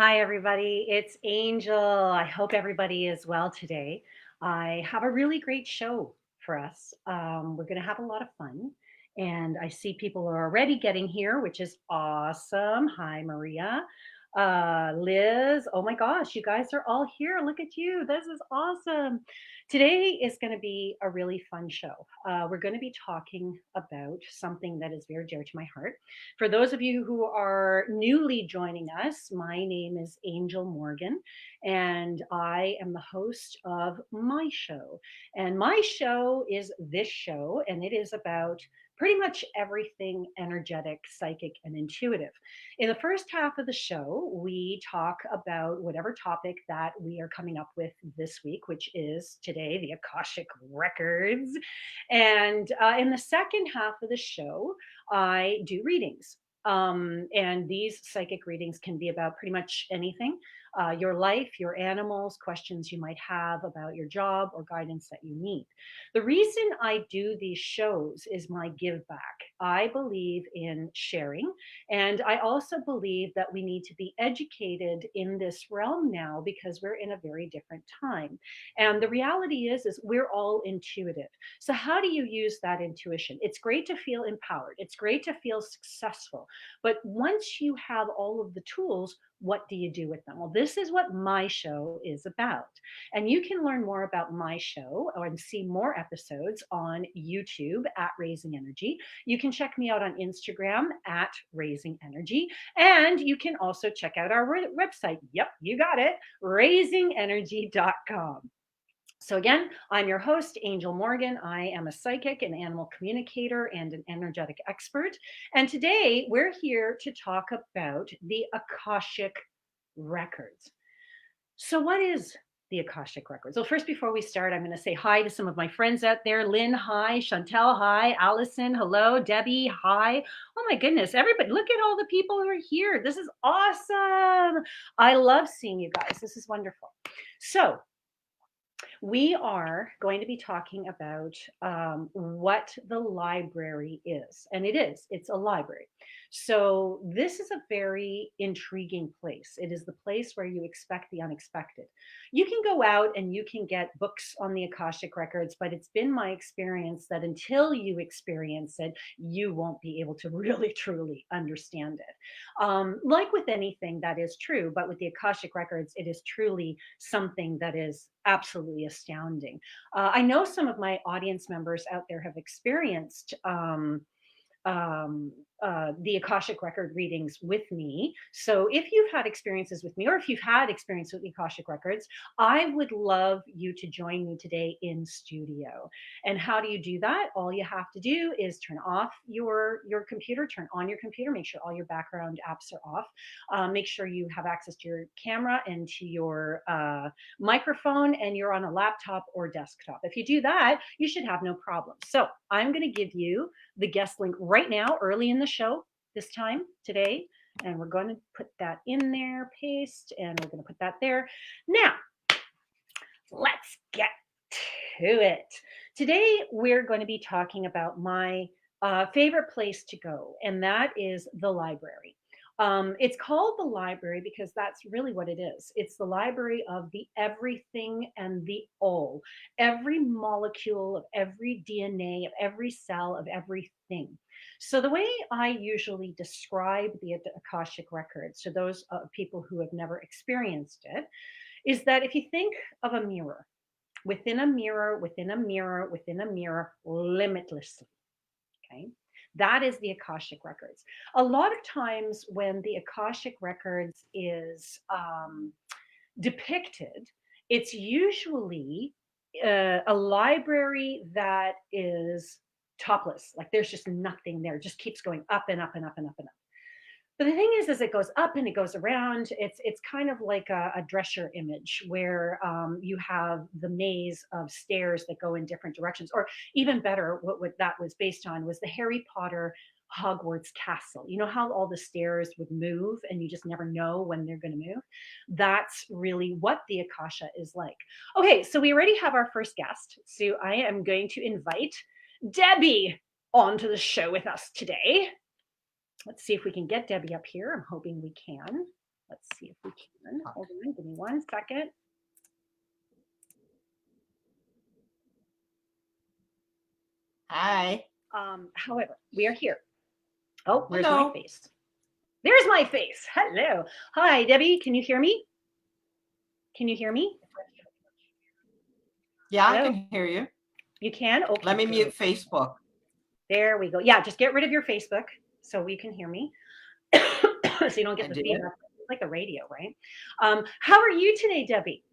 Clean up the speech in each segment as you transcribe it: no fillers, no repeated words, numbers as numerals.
Hi, everybody. It's Angel. I hope everybody is well today. I have a really great show for us. We're going to have a lot of fun. And I see people are already getting here, which is awesome. Hi, Maria. Liz. Oh my gosh, you guys are all here. Look at you. This is awesome. Today is going to be a really fun show. We're going to be talking about something that is very dear to my heart. For those of you who are newly joining us, my name is Angel Morgan, and I am the host of my show. And my show is this show, and it is about pretty much everything energetic, psychic, and intuitive. In the first half of the show, we talk about whatever topic that we are coming up with this week, which is today the Akashic Records. And in the second half of the show, I do readings. And these psychic readings can be about pretty much anything, your life, your animals, questions you might have about your job, or guidance that you need. The reason I do these shows is my give back. I believe in sharing, and I also believe that we need to be educated in this realm now because we're in a very different time. And the reality is we're all intuitive. So how do you use that intuition? It's great to feel empowered. It's great to feel successful. But once you have all of the tools, what do you do with them? Well, this is what my show is about. And you can learn more about my show and see more episodes on YouTube at Raising Energy. You can check me out on Instagram at Raising Energy. And you can also check out our website. Yep, you got it, raisingenergy.com. So, again, I'm your host, Angel Morgan. I am a psychic, an animal communicator, and an energetic expert. And today we're here to talk about the Akashic Records. So, what is the Akashic Records? Well, first, before we start, I'm going to say hi to some of my friends out there. Lynn, hi. Chantel, hi. Allison, hello. Debbie, hi. Oh my goodness, everybody, look at all the people who are here. This is awesome. I love seeing you guys. This is wonderful. So, we are going to be talking about what the library is. And it's a library. So, this is a very intriguing place. It is the place where you expect the unexpected. You can go out and you can get books on the Akashic Records, but it's been my experience that until you experience it, you won't be able to really, truly understand it. Like with anything, that is true, but with the Akashic Records, it is truly something that is absolutely astounding. I know some of my audience members out there have experienced um, the Akashic Record readings with me. So if you've had experiences with me, or if you've had experience with the Akashic Records, I would love you to join me today in studio. And how do you do that? All you have to do is turn off your computer, turn on your computer, make sure all your background apps are off, make sure you have access to your camera and to your microphone, and you're on a laptop or desktop. If you do that, you should have no problem. So I'm going to give you the guest link right now, early in the show, this time today. And we're going to put that in there, paste, and we're going to put that there. Now, let's get to it. Today, we're going to be talking about my favorite place to go, and that is the library. It's called the library because that's really what it is. It's the library of the everything and the all, every molecule of every DNA, of every cell, of everything. So, the way I usually describe the Akashic Records to those people who have never experienced it is that if you think of a mirror, within a mirror, within a mirror, within a mirror, limitlessly. Okay. That is the Akashic Records. A lot of times when the Akashic Records is depicted, it's usually a library that is topless. Like there's just nothing there, it just keeps going up and up and up and up and up. But the thing is, as it goes up and it goes around, it's kind of like a dresser image where you have the maze of stairs that go in different directions. Or even better, what that was based on was the Harry Potter Hogwarts castle. You know how all the stairs would move and you just never know when they're going to move? That's really what the Akasha is like. Okay, so we already have our first guest. So I am going to invite Debbie onto the show with us today. Let's see if we can get Debbie up here. I'm hoping we can. Let's see if we can. Hold on, give me 1 second. Hi. However, we are here. Oh, where's my Hello. face? There's my face. Hello. Hi, Debbie. Can you hear me? Can you hear me? Yeah, I Hello. can hear you. You can? Let Okay, me good. mute Facebook. There we go. Yeah, just get rid of your Facebook so we can hear me. So you don't I get the did. feedback. It's like the radio, right? How are you today, Debbie?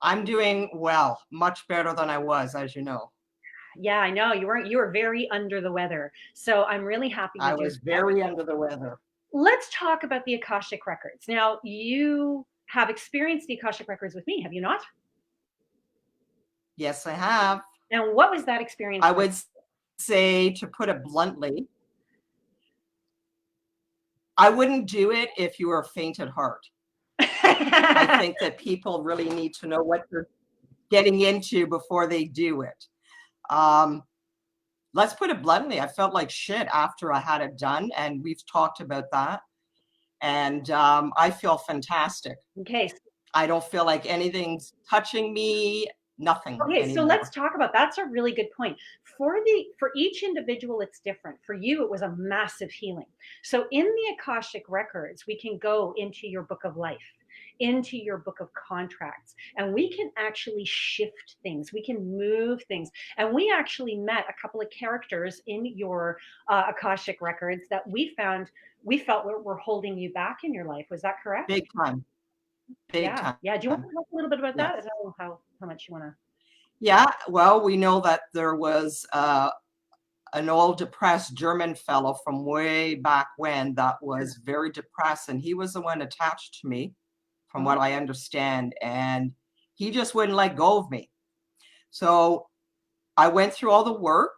I'm doing well, much better than I was, as you know. Yeah, I know you were very under the weather. So I'm really happy I you're doing was well. very under the weather. Let's talk about the Akashic records. Now, you have experienced the Akashic records with me, have you not? Yes, I have. And what was that experience I like? would say, to put it bluntly, I wouldn't do it if you were faint at heart. I think that people really need to know what they're getting into before they do it. Um, let's put it bluntly, I felt like shit after I had it done, and we've talked about that. And I feel fantastic. Okay, I don't feel like anything's touching me, nothing okay, so let's anymore. talk about that's a really good point. For each individual, it's different. For you, it was a massive healing. So in the Akashic records, we can go into your book of life, into your book of contracts, and we can actually shift things. We can move things. And we actually met a couple of characters in your Akashic records that we felt were holding you back in your life. Was that correct? Big time, big Yeah. time. Yeah. Do you want to talk a little bit about that? I Yes. don't know how much you want to. Yeah, well, we know that there was an old depressed German fellow from way back when that was very depressed, and he was the one attached to me, from Uh-huh. what I understand, and he just wouldn't let go of me. So I went through all the work.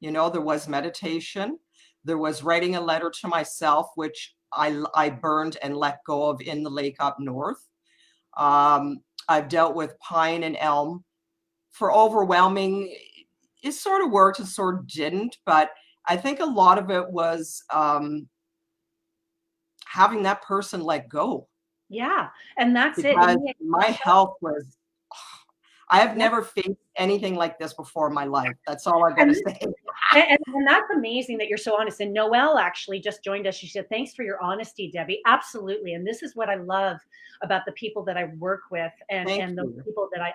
There was meditation, there was writing a letter to myself, which I burned and let go of in the lake up north. I've dealt with pine and elm. For overwhelming, it sort of worked, it sort of didn't, but I think a lot of it was having that person let go, Yeah, and that's it. because In the my Akasha, health was, I have yeah, never faced anything like this before in my life. That's all I got to and say. and that's amazing that you're so honest. And Noelle actually just joined us. She said, "Thanks for your honesty, Debbie." Absolutely. And this is what I love about the people that I work with, Thank and the you. people that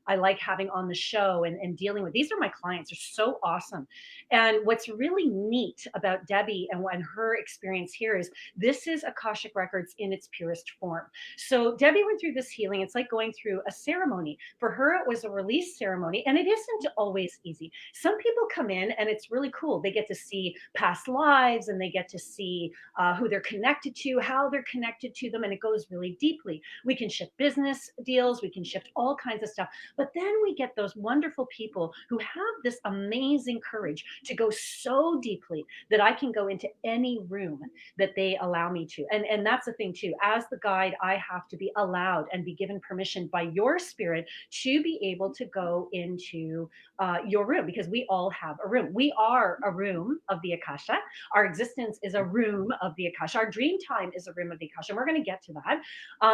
I like having on the show and dealing with. These are my clients. They're so awesome. And what's really neat about Debbie and her experience here is this is Akashic Records in its purest form. So Debbie went through this healing. It's like going through a ceremony. For her, it was a release ceremony, and it isn't always easy. Some people come in and it's really cool. They get to see past lives and they get to see who they're connected to, how they're connected to them, and it goes really deeply. We can shift business deals, we can shift all kinds of stuff. But then we get those wonderful people who have this amazing courage to go so deeply that I can go into any room that they allow me to. And that's the thing too. As the guide, I have to be allowed and be given permission by your spirit to be able to go into your room, because we all have a room. We are a room of the Akasha. Our existence is a room of the Akasha. Our dream time is a room of the Akasha. And we're going to get to that.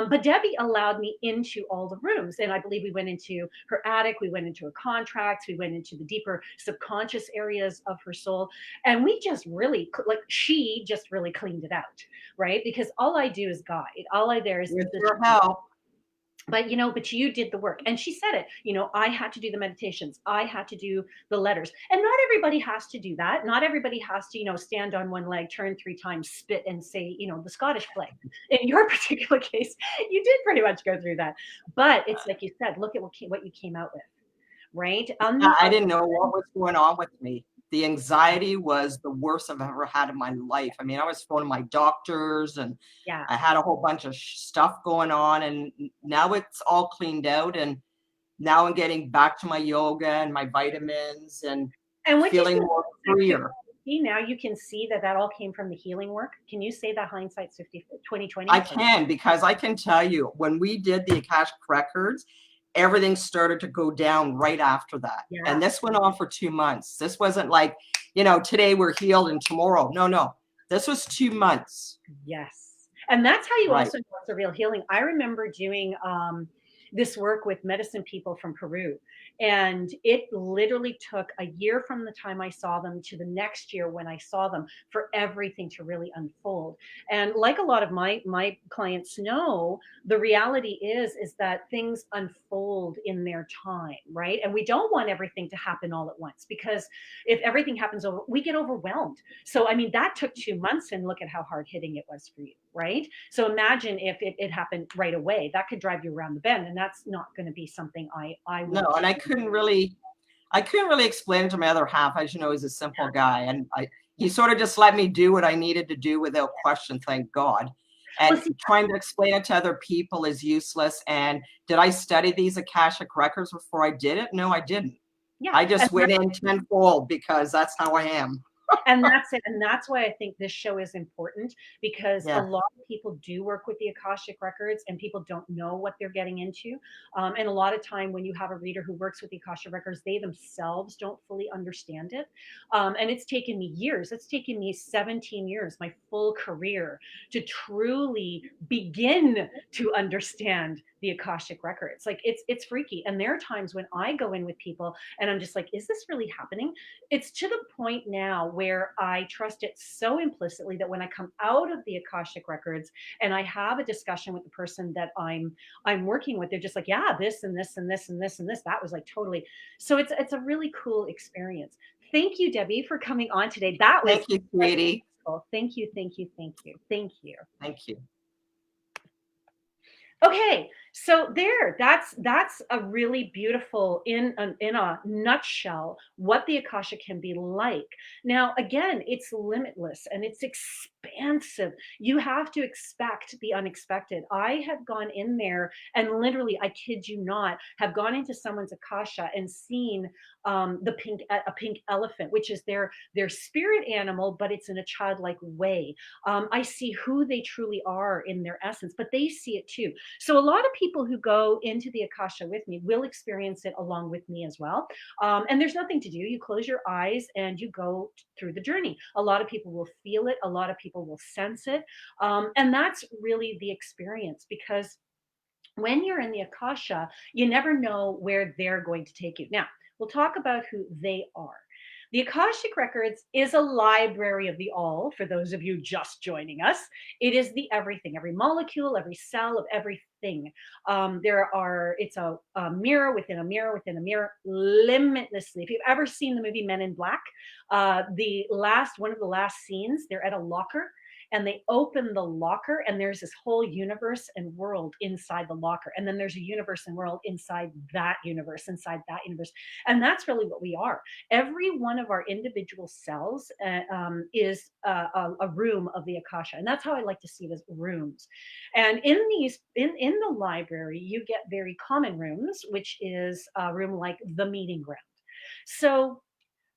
But Debbie allowed me into all the rooms. And I believe we went into her attic, we went into her contracts, we went into the deeper subconscious areas of her soul. And we just really, like, she just really cleaned it out, right? Because all I do is guide. All I there is With the, your help. but you did the work. And she said it, I had to do the meditations, I had to do the letters. And not everybody has to do that. Not everybody has to, stand on one leg, turn 3 times, spit, and say, the Scottish flag. In your particular case, you did pretty much go through that. But it's like you said, look at what you came out with, right? On the I other, didn't know what was going on with me. The anxiety was the worst I've ever had in my life. I mean, I was phoning my doctors, and yeah. I had a whole bunch of stuff going on, and now it's all cleaned out. And now I'm getting back to my yoga and my vitamins and And what you feeling said, more back to freer. see, now you can see that all came from the healing work. Can you say that hindsight's 2020? I can, because I can tell you, when we did the Akashic records, everything started to go down right after that. Yeah. And this went on for 2 months. This wasn't like, today we're healed and tomorrow. No, no. This was 2 months. Yes. And that's how you Right. also know it's a real healing. I remember doing this work with medicine people from Peru. And it literally took a year from the time I saw them to the next year when I saw them for everything to really unfold. And like a lot of my clients know, the reality is that things unfold in their time, right? And we don't want everything to happen all at once, because if everything happens over, we get overwhelmed. So I mean, that took 2 months, and look at how hard hitting it was for you, right? So imagine if it happened right away. That could drive you around the bend, and that's not going to be something I No, want to and do. I couldn't really explain it to my other half. As you know, he's a simple guy, and he sort of just let me do what I needed to do without question, thank God. Well, And see, trying to explain it to other people is useless. And did I study these Akashic records before I did it? No, I didn't. yeah, I just went in tenfold because that's how I am. and that's it, and that's why I think this show is important, because a Yeah. lot of people do work with the Akashic records and people don't know what they're getting into. And a lot of time when you have a reader who works with the Akashic records, they themselves don't fully understand it. And it's taken me years. It's taken me 17 years, my full career, to truly begin to understand the Akashic records. Like it's freaky. And there are times when I go in with people and I'm just like, is this really happening? It's to the point now where I trust it so implicitly that when I come out of the Akashic records and I have a discussion with the person that I'm working with, they're just like, yeah, this and this and this and this and this. That was like totally. So it's a really cool experience. Thank you, Debbie, for coming on today. That was Thank you, sweetie. cool. Thank you, thank you, thank you, thank you. Thank you. Okay, so that's a really beautiful, in a nutshell, what the Akasha can be like. Now again, it's limitless and it's expansive. You have to expect the unexpected. I have gone in there and literally, I kid you not, have gone into someone's Akasha and seen a pink elephant, which is their spirit animal, but it's in a childlike way. I see who they truly are in their essence, but they see it too. So a lot of people who go into the Akasha with me will experience it along with me as well. And there's nothing to do. You close your eyes and you go through the journey. A lot of people will feel it. A lot of people will sense it. And that's really the experience, because when you're in the Akasha, you never know where they're going to take you. Now, we'll talk about who they are. The Akashic Records is a library of the all, for those of you just joining us. It is the everything, every molecule, every cell of everything. It's a mirror within a mirror within a mirror, limitlessly. If you've ever seen the movie Men in Black, one of the last scenes, they're at a locker and they open the locker and there's this whole universe and world inside the locker, and then there's a universe and world inside that universe, and that's really what we are. Every one of our individual cells is a room of the Akasha, and that's how I like to see it, as rooms. And in the library you get very common rooms, which is a room like the meeting ground. So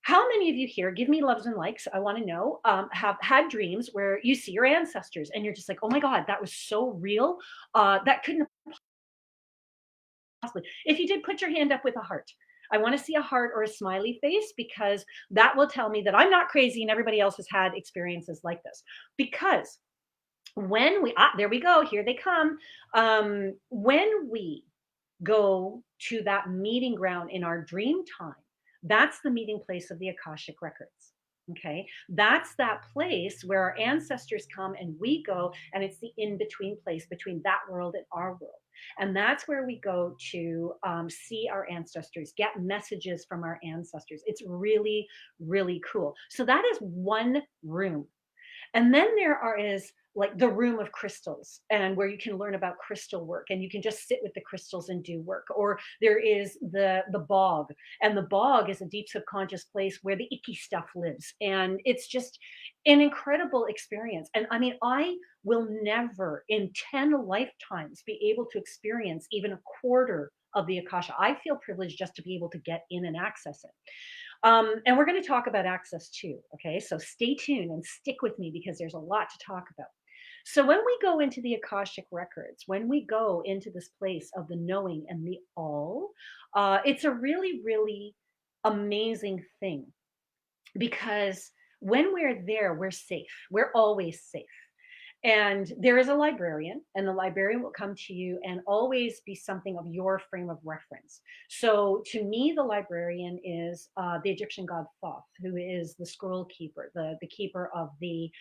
how many of you here, give me loves and likes, I want to know, have had dreams where you see your ancestors and you're just like, oh my God, that was so real. That couldn't possibly. If you did, put your hand up with a heart. I want to see a heart or a smiley face, because that will tell me that I'm not crazy and everybody else has had experiences like this. Because there we go, here they come. When we go to that meeting ground in our dream time, that's the meeting place of the Akashic records. Okay, that's that place where our ancestors come and we go, and it's the in between place between that world and our world. And that's where we go to see our ancestors, get messages from our ancestors. It's really, really cool. So that is one room. And then is like the room of crystals, and where you can learn about crystal work and you can just sit with the crystals and do work. Or there is the bog, and the bog is a deep subconscious place where the icky stuff lives. And it's just an incredible experience. And I mean, I will never in 10 lifetimes be able to experience even a quarter of the Akasha. I feel privileged just to be able to get in and access it. And we're going to talk about access too. Okay, so stay tuned and stick with me, because there's a lot to talk about. So when we go into the Akashic records, when we go into this place of the knowing and the all, it's a really, really amazing thing, because when we're there, we're safe. We're always safe. And there is a librarian, and the librarian will come to you and always be something of your frame of reference. So to me, the librarian is the Egyptian god Thoth, who is the scroll keeper, the keeper of the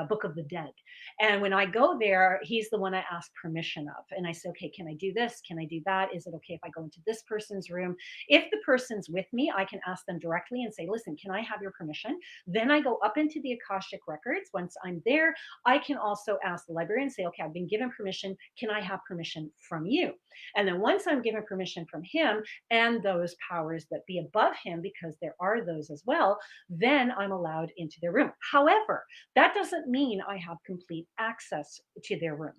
Book of the Dead. And when I go there, he's the one I ask permission of. And I say, okay, can I do this? Can I do that? Is it okay if I go into this person's room? If the person's with me, I can ask them directly and say, listen, can I have your permission? Then I go up into the Akashic records. Once I'm there, I can also ask the librarian and say, okay, I've been given permission. Can I have permission from you? And then once I'm given permission from him and those powers that be above him, because there are those as well, then I'm allowed into their room. However, that doesn't mean I have complete access to their room.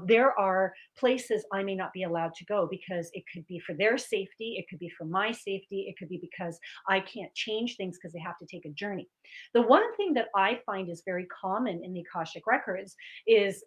There are places I may not be allowed to go because it could be for their safety, it could be for my safety, it could be because I can't change things because they have to take a journey. The one thing that I find is very common in the Akashic records is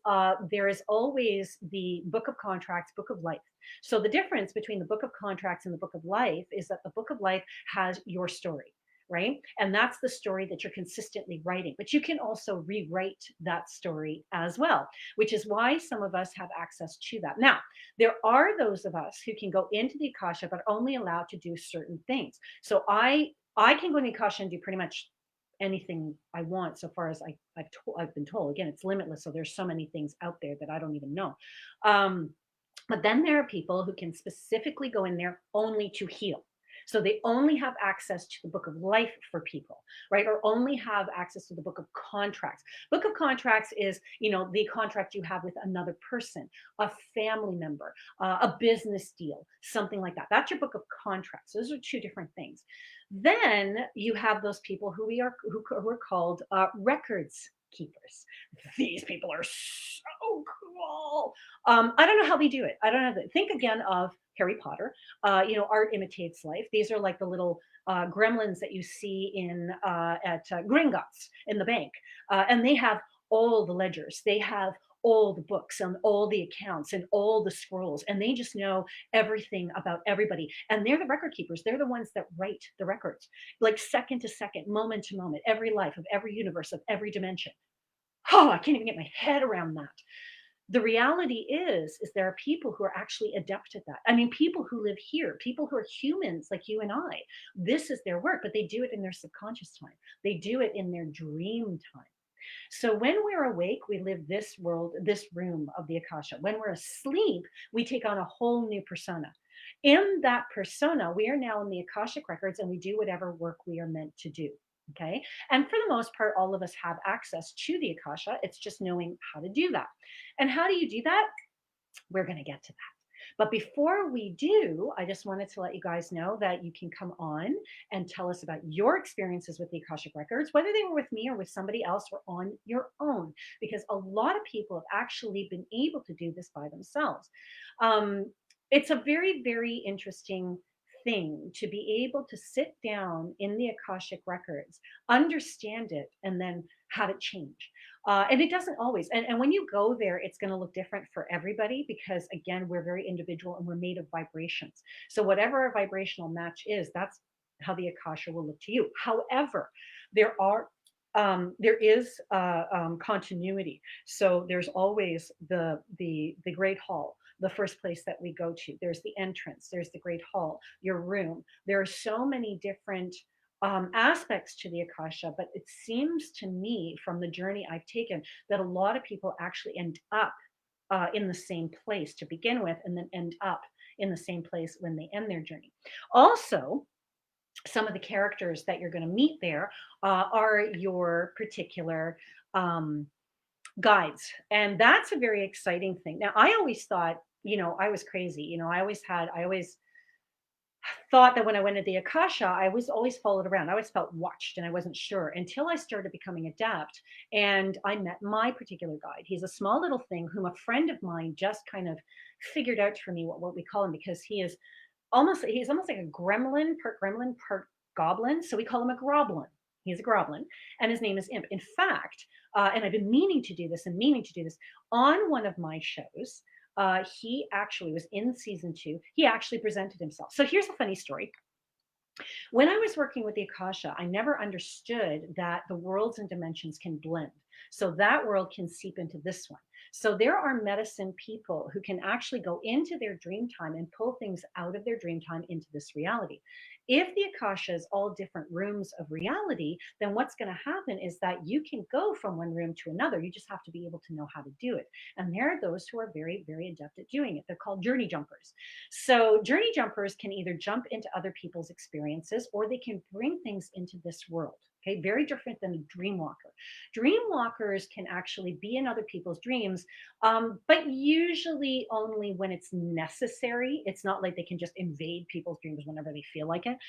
there is always the Book of Contracts, Book of Life. So the difference between the Book of Contracts and the Book of Life is that the Book of Life has your story, right? And that's the story that you're consistently writing. But you can also rewrite that story as well, which is why some of us have access to that. Now, there are those of us who can go into the Akasha, but are only allowed to do certain things. So I can go in the Akasha and do pretty much anything I want so far as I've been told. Again, it's limitless. So there's so many things out there that I don't even know. Um, but then there are people who can specifically go in there only to heal. So they only have access to the Book of Life for people, right? Or only have access to the Book of Contracts. Book of Contracts is, the contract you have with another person, a family member, a business deal, something like that. That's your Book of Contracts. Those are two different things. Then you have those people who are called records keepers. These people are so cool. I don't know how they do it. I don't know. Think again of Harry Potter. Art imitates life. These are like the little gremlins that you see at Gringotts in the bank, and they have all the ledgers. They have all the books and all the accounts and all the scrolls, and they just know everything about everybody. And they're the record keepers. They're the ones that write the records, like second to second, moment to moment, every life of every universe of every dimension. Oh, I can't even get my head around that. The reality is there are people who are actually adept at that. I mean, people who live here, people who are humans like you and I, this is their work, but they do it in their subconscious time. They do it in their dream time. So when we're awake, we live this world, this room of the Akasha. When we're asleep, we take on a whole new persona. In that persona, we are now in the Akashic records and we do whatever work we are meant to do. Okay. And for the most part, all of us have access to the Akasha. It's just knowing how to do that. And how do you do that? We're going to get to that. But before we do, I just wanted to let you guys know that you can come on and tell us about your experiences with the Akashic Records, whether they were with me or with somebody else or on your own, because a lot of people have actually been able to do this by themselves. It's a very, very interesting thing to be able to sit down in the Akashic records, understand it, and then have it change. And it doesn't always. And when you go there, it's going to look different for everybody because, again, we're very individual and we're made of vibrations. So, whatever our vibrational match is, that's how the Akasha will look to you. However, there is continuity. So there's always the Great Hall, the first place that we go to. There's the entrance. There's the Great Hall, your room. There are so many different aspects to the Akasha, but it seems to me from the journey I've taken that a lot of people actually end up in the same place to begin with, and then end up in the same place when they end their journey. Also, some of the characters that you're going to meet there are your particular guides. And that's a very exciting thing. Now, I always thought, I was crazy. I always thought that when I went to the Akasha, I was always followed around. I always felt watched and I wasn't sure until I started becoming adept and I met my particular guide. He's a small little thing whom a friend of mine just kind of figured out for me what we call him because he's almost like a gremlin, part goblin. So we call him a groblin. He's a groblin, and his name is Imp. In fact, and I've been meaning to do this on one of my shows. He actually was in season 2. He actually presented himself. So here's a funny story. When I was working with the Akasha, I never understood that the worlds and dimensions can blend. So that world can seep into this one. So there are medicine people who can actually go into their dream time and pull things out of their dream time into this reality. If the Akasha is all different rooms of reality, then what's going to happen is that you can go from one room to another. You just have to be able to know how to do it. And there are those who are very, very adept at doing it. They're called journey jumpers. So journey jumpers can either jump into other people's experiences or they can bring things into this world. Okay, very different than a dream walker. Dream walkers can actually be in other people's dreams, but usually only when it's necessary. It's not like they can just invade people's dreams whenever they feel like it.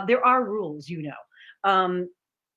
There are rules, you know.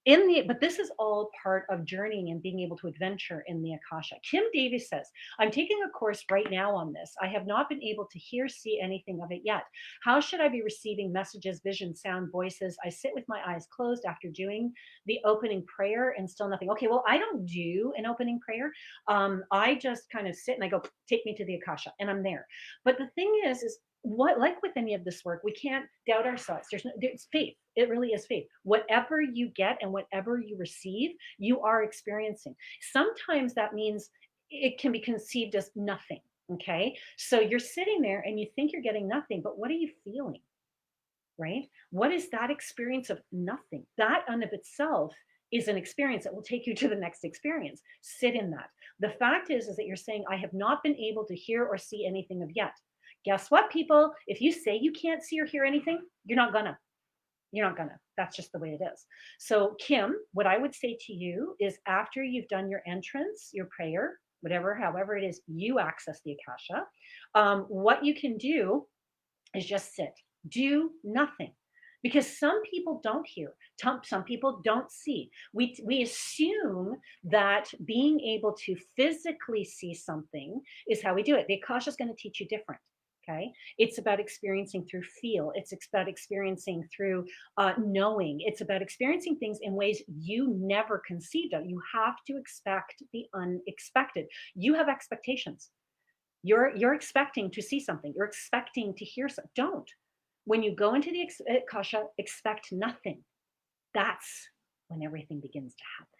But this is all part of journeying and being able to adventure in the Akasha. Kim Davis says, I'm taking a course right now on this. I have not been able to hear, see anything of it yet. How should I be receiving messages, vision, sound, voices? I sit with my eyes closed after doing the opening prayer and still nothing. Okay, well, I don't do an opening prayer. I just kind of sit and I go, take me to the Akasha, and I'm there. But the thing is what, like with any of this work, we can't doubt ourselves. There's faith. It really is faith. Whatever you get and whatever you receive, you are experiencing. Sometimes that means it can be conceived as nothing. Okay, so you're sitting there and you think you're getting nothing, but what are you feeling? Right? What is that experience of nothing? That in of itself is an experience that will take you to the next experience. Sit in that. The fact is that you're saying, I have not been able to hear or see anything of yet. Guess what, people? If you say you can't see or hear anything, you're not gonna. You're not gonna. That's just the way it is. So, Kim, what I would say to you is after you've done your entrance, your prayer, whatever, however it is you access the Akasha, what you can do is just sit, do nothing. Because some people don't hear, some people don't see. We assume that being able to physically see something is how we do it. The Akasha is going to teach you different. Okay, it's about experiencing through feel. It's about experiencing through knowing. It's about experiencing things in ways you never conceived of. You have to expect the unexpected. You have expectations. You're expecting to see something. You're expecting to hear something. Don't. When you go into the Akasha, expect nothing. That's when everything begins to happen.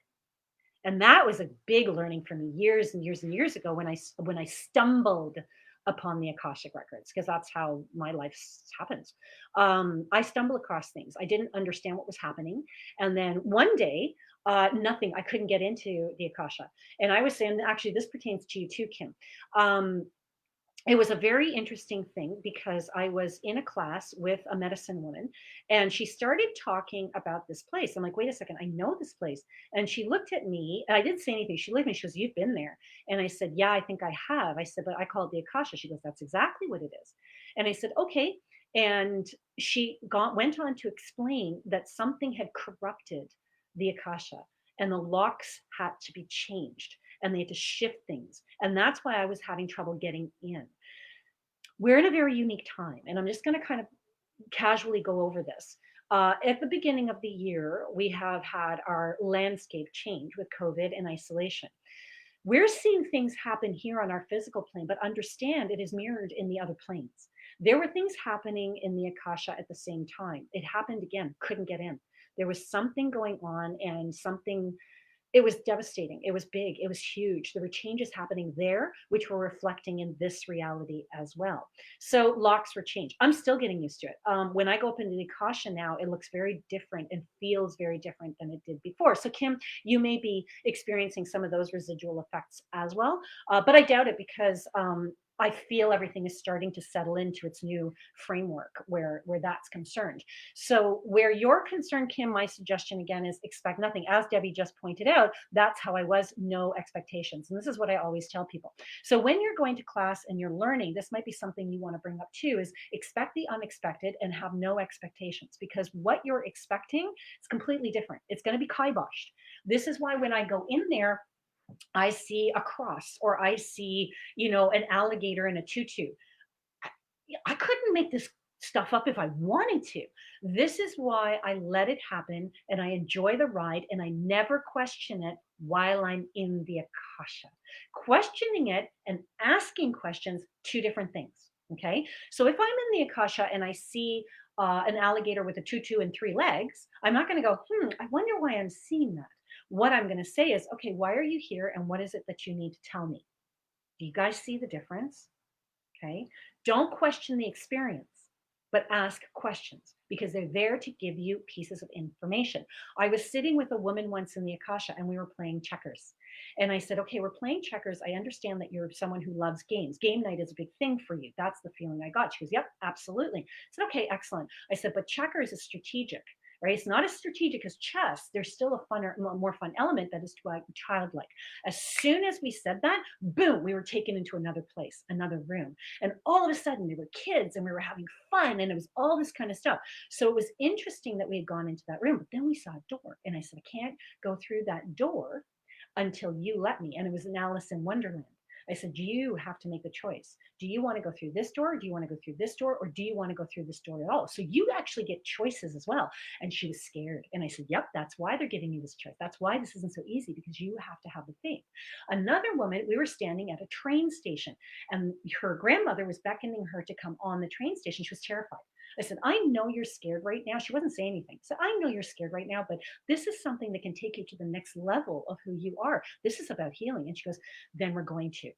And that was a big learning for me years and years and years ago when I stumbled upon the Akashic records, because that's how my life happens. I stumble across things. I didn't understand what was happening. And then one day, nothing, I couldn't get into the Akasha. And I was saying, actually, this pertains to you too, Kim. Um, it was a very interesting thing because I was in a class with a medicine woman and she started talking about this place. I'm like, wait a second, I know this place. And she looked at me and I didn't say anything. She looked at me, she goes, you've been there. And I said, yeah, I think I have. I said, but I call it the Akasha. She goes, that's exactly what it is. And I said, okay. And went on to explain that something had corrupted the Akasha and the locks had to be changed and they had to shift things. And that's why I was having trouble getting in. We're in a very unique time, and I'm just going to kind of casually go over this. At the beginning of the year, we have had our landscape change with COVID and isolation. We're seeing things happen here on our physical plane, but understand it is mirrored in the other planes. There were things happening in the Akasha at the same time. It happened again, couldn't get in. There was something going on and something, it was devastating. It was big. It was huge. There were changes happening there, which were reflecting in this reality as well. So locks were changed. I'm still getting used to it. When I go up into the Akasha now, it looks very different and feels very different than it did before. So Kim, you may be experiencing some of those residual effects as well, but I doubt it because I feel everything is starting to settle into its new framework where that's concerned. So where you're concerned, Kim, my suggestion again is expect nothing. As Debbie just pointed out, that's how I was, no expectations. And this is what I always tell people. So when you're going to class and you're learning, this might be something you want to bring up too, is expect the unexpected and have no expectations, because what you're expecting is completely different. It's going to be kiboshed. This is why when I go in there, I see a cross or I see, an alligator in a tutu. I couldn't make this stuff up if I wanted to. This is why I let it happen and I enjoy the ride and I never question it while I'm in the Akasha. Questioning it and asking questions, two different things. Okay. So if I'm in the Akasha and I see an alligator with a tutu and three legs, I'm not going to go, I wonder why I'm seeing that. What I'm going to say is, okay, why are you here? And what is it that you need to tell me? Do you guys see the difference? Okay. Don't question the experience, but ask questions because they're there to give you pieces of information. I was sitting with a woman once in the Akasha and we were playing checkers. And I said, okay, we're playing checkers. I understand that you're someone who loves games. Game night is a big thing for you. That's the feeling I got. She goes, yep, absolutely. I said, okay, excellent. I said, but checkers is strategic. Right? It's not as strategic as chess. There's still a funner, more fun element that is childlike. As soon as we said that, boom, we were taken into another place, another room. And all of a sudden, we were kids and we were having fun and it was all this kind of stuff. So it was interesting that we had gone into that room, but then we saw a door. And I said, I can't go through that door until you let me. And it was an Alice in Wonderland. I said, you have to make a choice. Do you want to go through this door? Do you want to go through this door? Or do you want to go through this door at all? So you actually get choices as well. And she was scared. And I said, yep, that's why they're giving you this choice. That's why this isn't so easy, because you have to have the faith. Another woman, we were standing at a train station and her grandmother was beckoning her to come on the train station. She was terrified. I said, I know you're scared right now. She wasn't saying anything. So I know you're scared right now, but this is something that can take you to the next level of who you are. This is about healing. And she goes, then we're going to.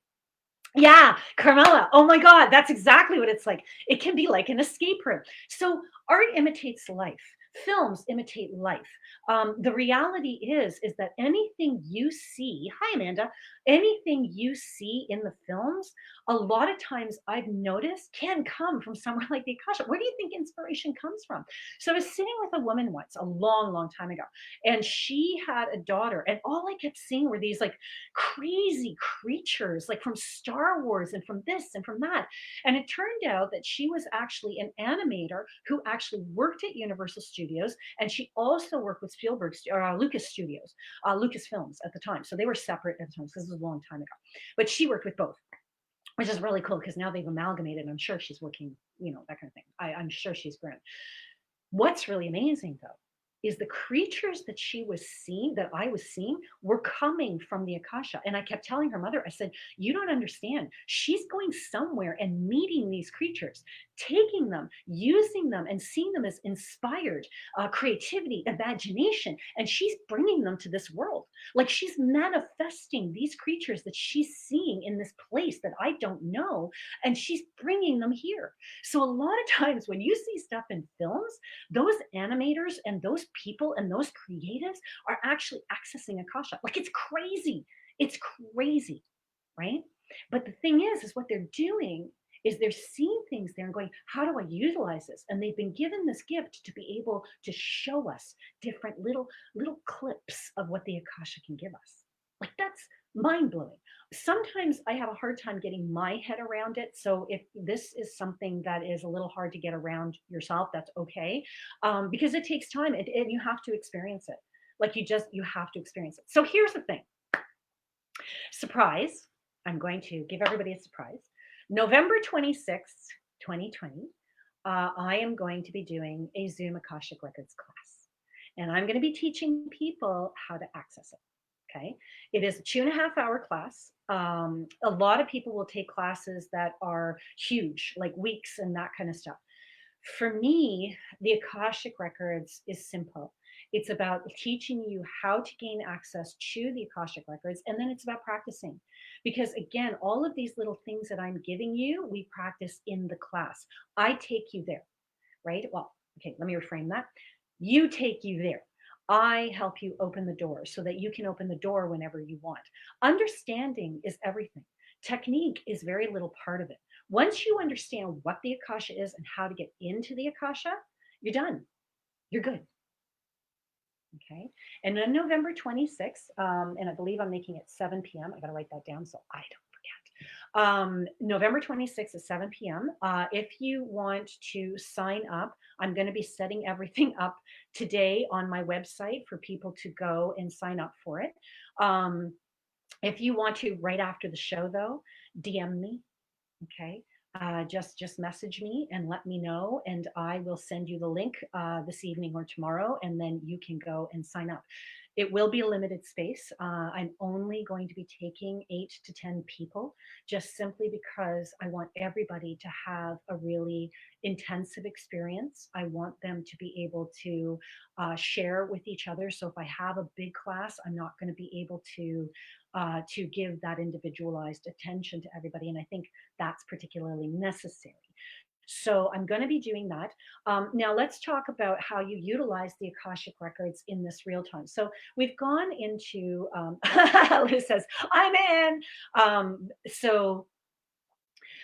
Yeah, Carmela. Oh my God, that's exactly what it's like. It can be like an escape room. So art imitates life. Films imitate life. The reality is that anything you see, hi Amanda, anything you see in the films, a lot of times I've noticed can come from somewhere like the Akasha. Where do you think inspiration comes from? So I was sitting with a woman once, a long, long time ago, and she had a daughter, and all I kept seeing were these like crazy creatures, like from Star Wars and from this and from that. And it turned out that she was actually an animator who actually worked at Universal Studios, and she also worked with Spielberg or Lucas Studios, Lucas Films at the time. So they were separate at the time because this was a long time ago. But she worked with both, which is really cool because now they've amalgamated. I'm sure she's working, that kind of thing. I'm sure she's great. What's really amazing though is the creatures that she was seeing, that I was seeing, were coming from the Akasha. And I kept telling her mother, I said, you don't understand. She's going somewhere and meeting these creatures, taking them, using them, and seeing them as inspired creativity, imagination. And she's bringing them to this world. Like she's manifesting these creatures that she's seeing in this place that I don't know. And she's bringing them here. So a lot of times when you see stuff in films, those animators and those people and those creatives are actually accessing Akasha. Like it's crazy. It's crazy, right? But the thing is what they're doing is they're seeing things there and going, how do I utilize this? And they've been given this gift to be able to show us different little clips of what the Akasha can give us. Like that's mind blowing. Sometimes I have a hard time getting my head around it. So if this is something that is a little hard to get around yourself, that's okay, because it takes time and you have to experience it. Like you have to experience it. So here's the thing. Surprise. I'm going to give everybody a surprise. November 26th, 2020, I am going to be doing a Zoom Akashic Records class. And I'm going to be teaching people how to access it. Okay. It is a 2.5 hour class. A lot of people will take classes that are huge, like weeks and that kind of stuff. For me, the Akashic Records is simple. It's about teaching you how to gain access to the Akashic Records, and then it's about practicing. Because again, all of these little things that I'm giving you, we practice in the class. I take you there, right? Well, okay, let me reframe that. You take you there. I help you open the door so that you can open the door whenever you want. Understanding is everything. Technique is very little part of it. Once you understand what the Akasha is and how to get into the Akasha, you're done. You're good. Okay. And then November 26th, and I believe I'm making it 7 p.m. I got to write that down so I don't forget. November 26th at 7 p.m. If you want to sign up, I'm going to be setting everything up today on my website for people to go and sign up for it. If you want to, right after the show, though, DM me. Okay. Just message me and let me know, and I will send you the link this evening or tomorrow, and then you can go and sign up. It will be a limited space. I'm only going to be taking 8 to 10 people, just simply because I want everybody to have a really intensive experience. I want them to be able to share with each other. So if I have a big class, I'm not going to be able to give that individualized attention to everybody, and I think that's particularly necessary. So I'm going to be doing that. Now let's talk about how you utilize the Akashic records in this real time. So we've gone into, Liz says, I'm in. So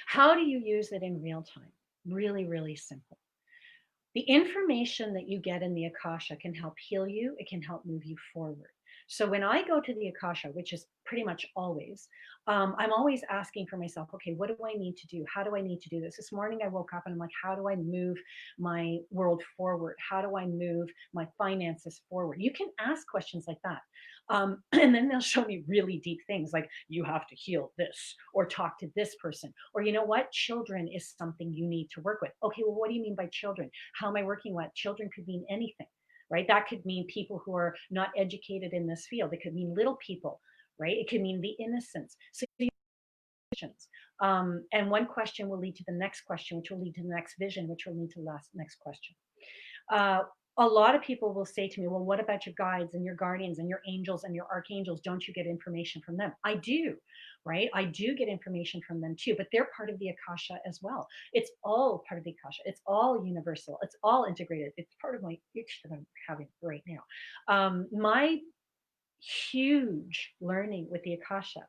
how do you use it in real time? Really, really simple. The information that you get in the Akasha can help heal you, it can help move you forward. So when I go to the Akasha, which is pretty much always, I'm always asking for myself, okay, what do I need to do? How do I need to do this? This morning I woke up and I'm like, how do I move my world forward? How do I move my finances forward? You can ask questions like that. And then they'll show me really deep things like you have to heal this or talk to this person. Or you know what? Children is something you need to work with. Okay, well, what do you mean by children? How am I working with? Children could mean anything, right? That could mean people who are not educated in this field. It could mean little people, right? It could mean the innocence. So questions. And one question will lead to the next question, which will lead to the next vision, which will lead to the next question. Uh, a lot of people will say to me, well, what about your guides and your guardians and your angels and your archangels? Don't you get information from them? I do, right? I do get information from them too, but they're part of the Akasha as well. It's all part of the Akasha. It's all universal. It's all integrated. It's part of my itch that I'm having right now. My huge learning with the Akasha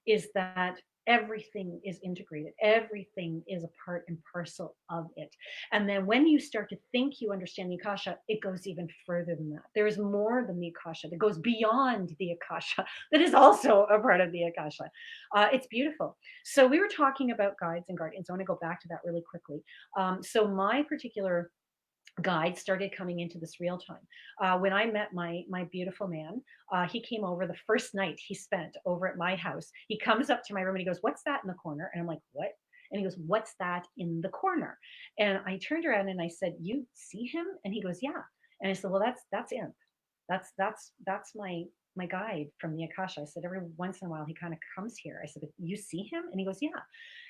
is that everything is integrated, everything is a part and parcel of it. And then when you start to think you understand the Akasha, it goes even further than that. There is more than the Akasha that goes beyond the Akasha, that is also a part of the Akasha. It's beautiful. So we were talking about guides and guardians. I want to go back to that really quickly. So my particular guide started coming into this real time. When I met my beautiful man, he came over the first night he spent over at my house. He comes up to my room and he goes, "What's that in the corner?" And I'm like, "What?" And he goes, "What's that in the corner?" And I turned around and I said, "You see him?" And he goes, "Yeah." And I said, "Well, that's Imp. That's my guide from the Akasha." I said, "Every once in a while he kind of comes here." I said, "But you see him?" And he goes, "Yeah."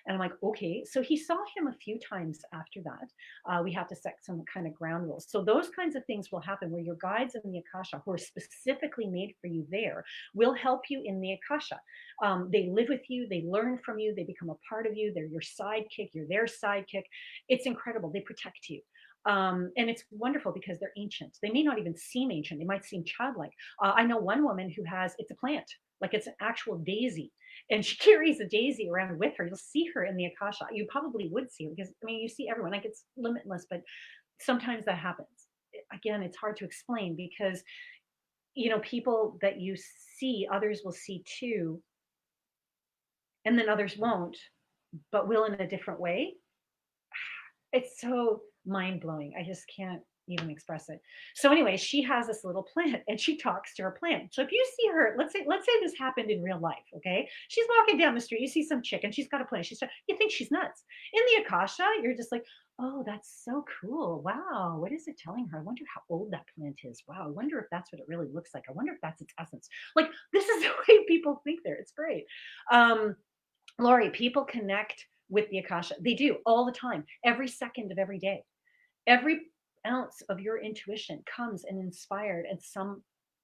And I'm like, "Okay." So he saw him a few times after that. We have to set some kind of ground rules. So those kinds of things will happen where your guides in the Akasha, who are specifically made for you there, will help you in the Akasha. They live with you, they learn from you, they become a part of you. They're your sidekick, you're their sidekick. It's incredible. They protect you. And it's wonderful because they're ancient. They may not even seem ancient. They might seem childlike. I know one woman who has, it's a plant, like it's an actual daisy, and she carries a daisy around with her. You'll see her in the Akasha. You probably would see her because, I mean, you see everyone, like it's limitless, but sometimes that happens. Again, it's hard to explain because, people that you see, others will see too, and then others won't, but will in a different way. It's so mind blowing. I just can't even express it. So anyway, she has this little plant and she talks to her plant. So if you see her, let's say this happened in real life, okay? She's walking down the street, you see some chick and she's got a plant. You think she's nuts. In the Akasha, you're just like, "Oh, that's so cool. Wow, what is it telling her? I wonder how old that plant is. Wow, I wonder if that's what it really looks like. I wonder if that's its essence." Like, this is the way people think there. It's great. Um, Lori, people connect with the Akasha. They do all the time, every second of every day. Every ounce of your intuition comes and inspired at some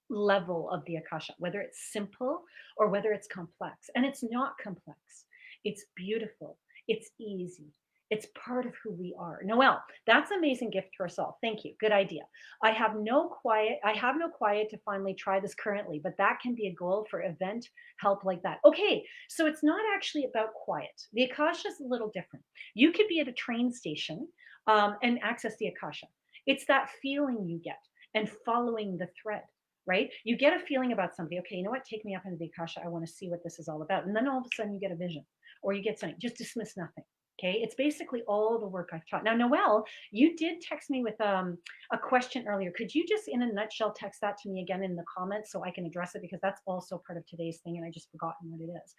level of the Akasha, whether it's simple or whether it's complex. And it's not complex, it's beautiful, it's easy. It's part of who we are. Noelle, that's an amazing gift to us all. Thank you. Good idea. I have no quiet to finally try this currently, but that can be a goal for event help like that. Okay, so it's not actually about quiet. The Akasha is a little different. You could be at a train station and access the Akasha. It's that feeling you get and following the thread, right? You get a feeling about somebody. Okay, you know what? Take me up into the Akasha. I want to see what this is all about. And then all of a sudden you get a vision or you get something. Just dismiss nothing. Okay, it's basically all the work I've taught. Now, Noelle, you did text me with a question earlier. Could you just, in a nutshell, text that to me again in the comments so I can address it because that's also part of today's thing, and I just forgotten what it is.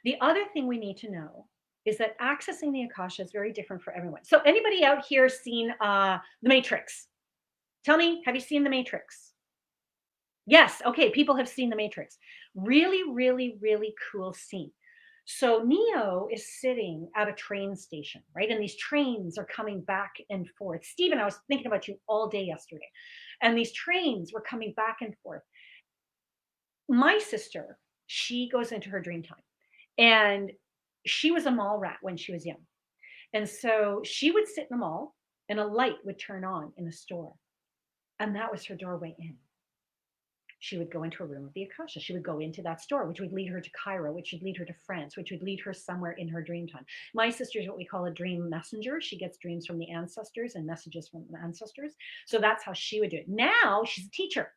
The other thing we need to know is that accessing the Akasha is very different for everyone. So, anybody out here seen The Matrix? Tell me, have you seen The Matrix? Yes. Okay. People have seen The Matrix. Really, really, really cool scene. So Neo is sitting at a train station, right? And these trains are coming back and forth. Stephen, I was thinking about you all day yesterday. And these trains were coming back and forth. My sister, she goes into her dream time. And she was a mall rat when she was young. And so she would sit in the mall and a light would turn on in the store. And that was her doorway in. She would go into a room of the Akasha. She would go into that store, which would lead her to Cairo, which would lead her to France, which would lead her somewhere in her dream time. My sister is what we call a dream messenger. She gets dreams from the ancestors and messages from the ancestors. So that's how she would do it. Now she's a teacher.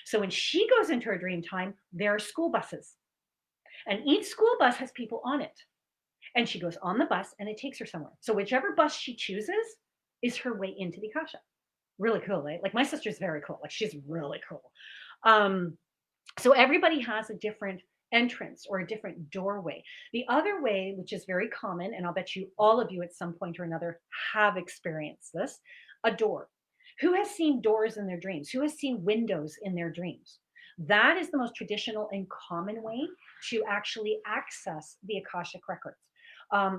So when she goes into her dream time, there are school buses, and each school bus has people on it. And she goes on the bus and it takes her somewhere. So whichever bus she chooses is her way into the Akasha. Really cool, right? Like my sister's very cool. Like she's really cool. Um, so everybody has a different entrance or a different doorway. The other way, which is very common, and I'll bet you all of you at some point or another have experienced this, a door. Who has seen doors in their dreams? Who has seen windows in their dreams? That is the most traditional and common way to actually access the Akashic records.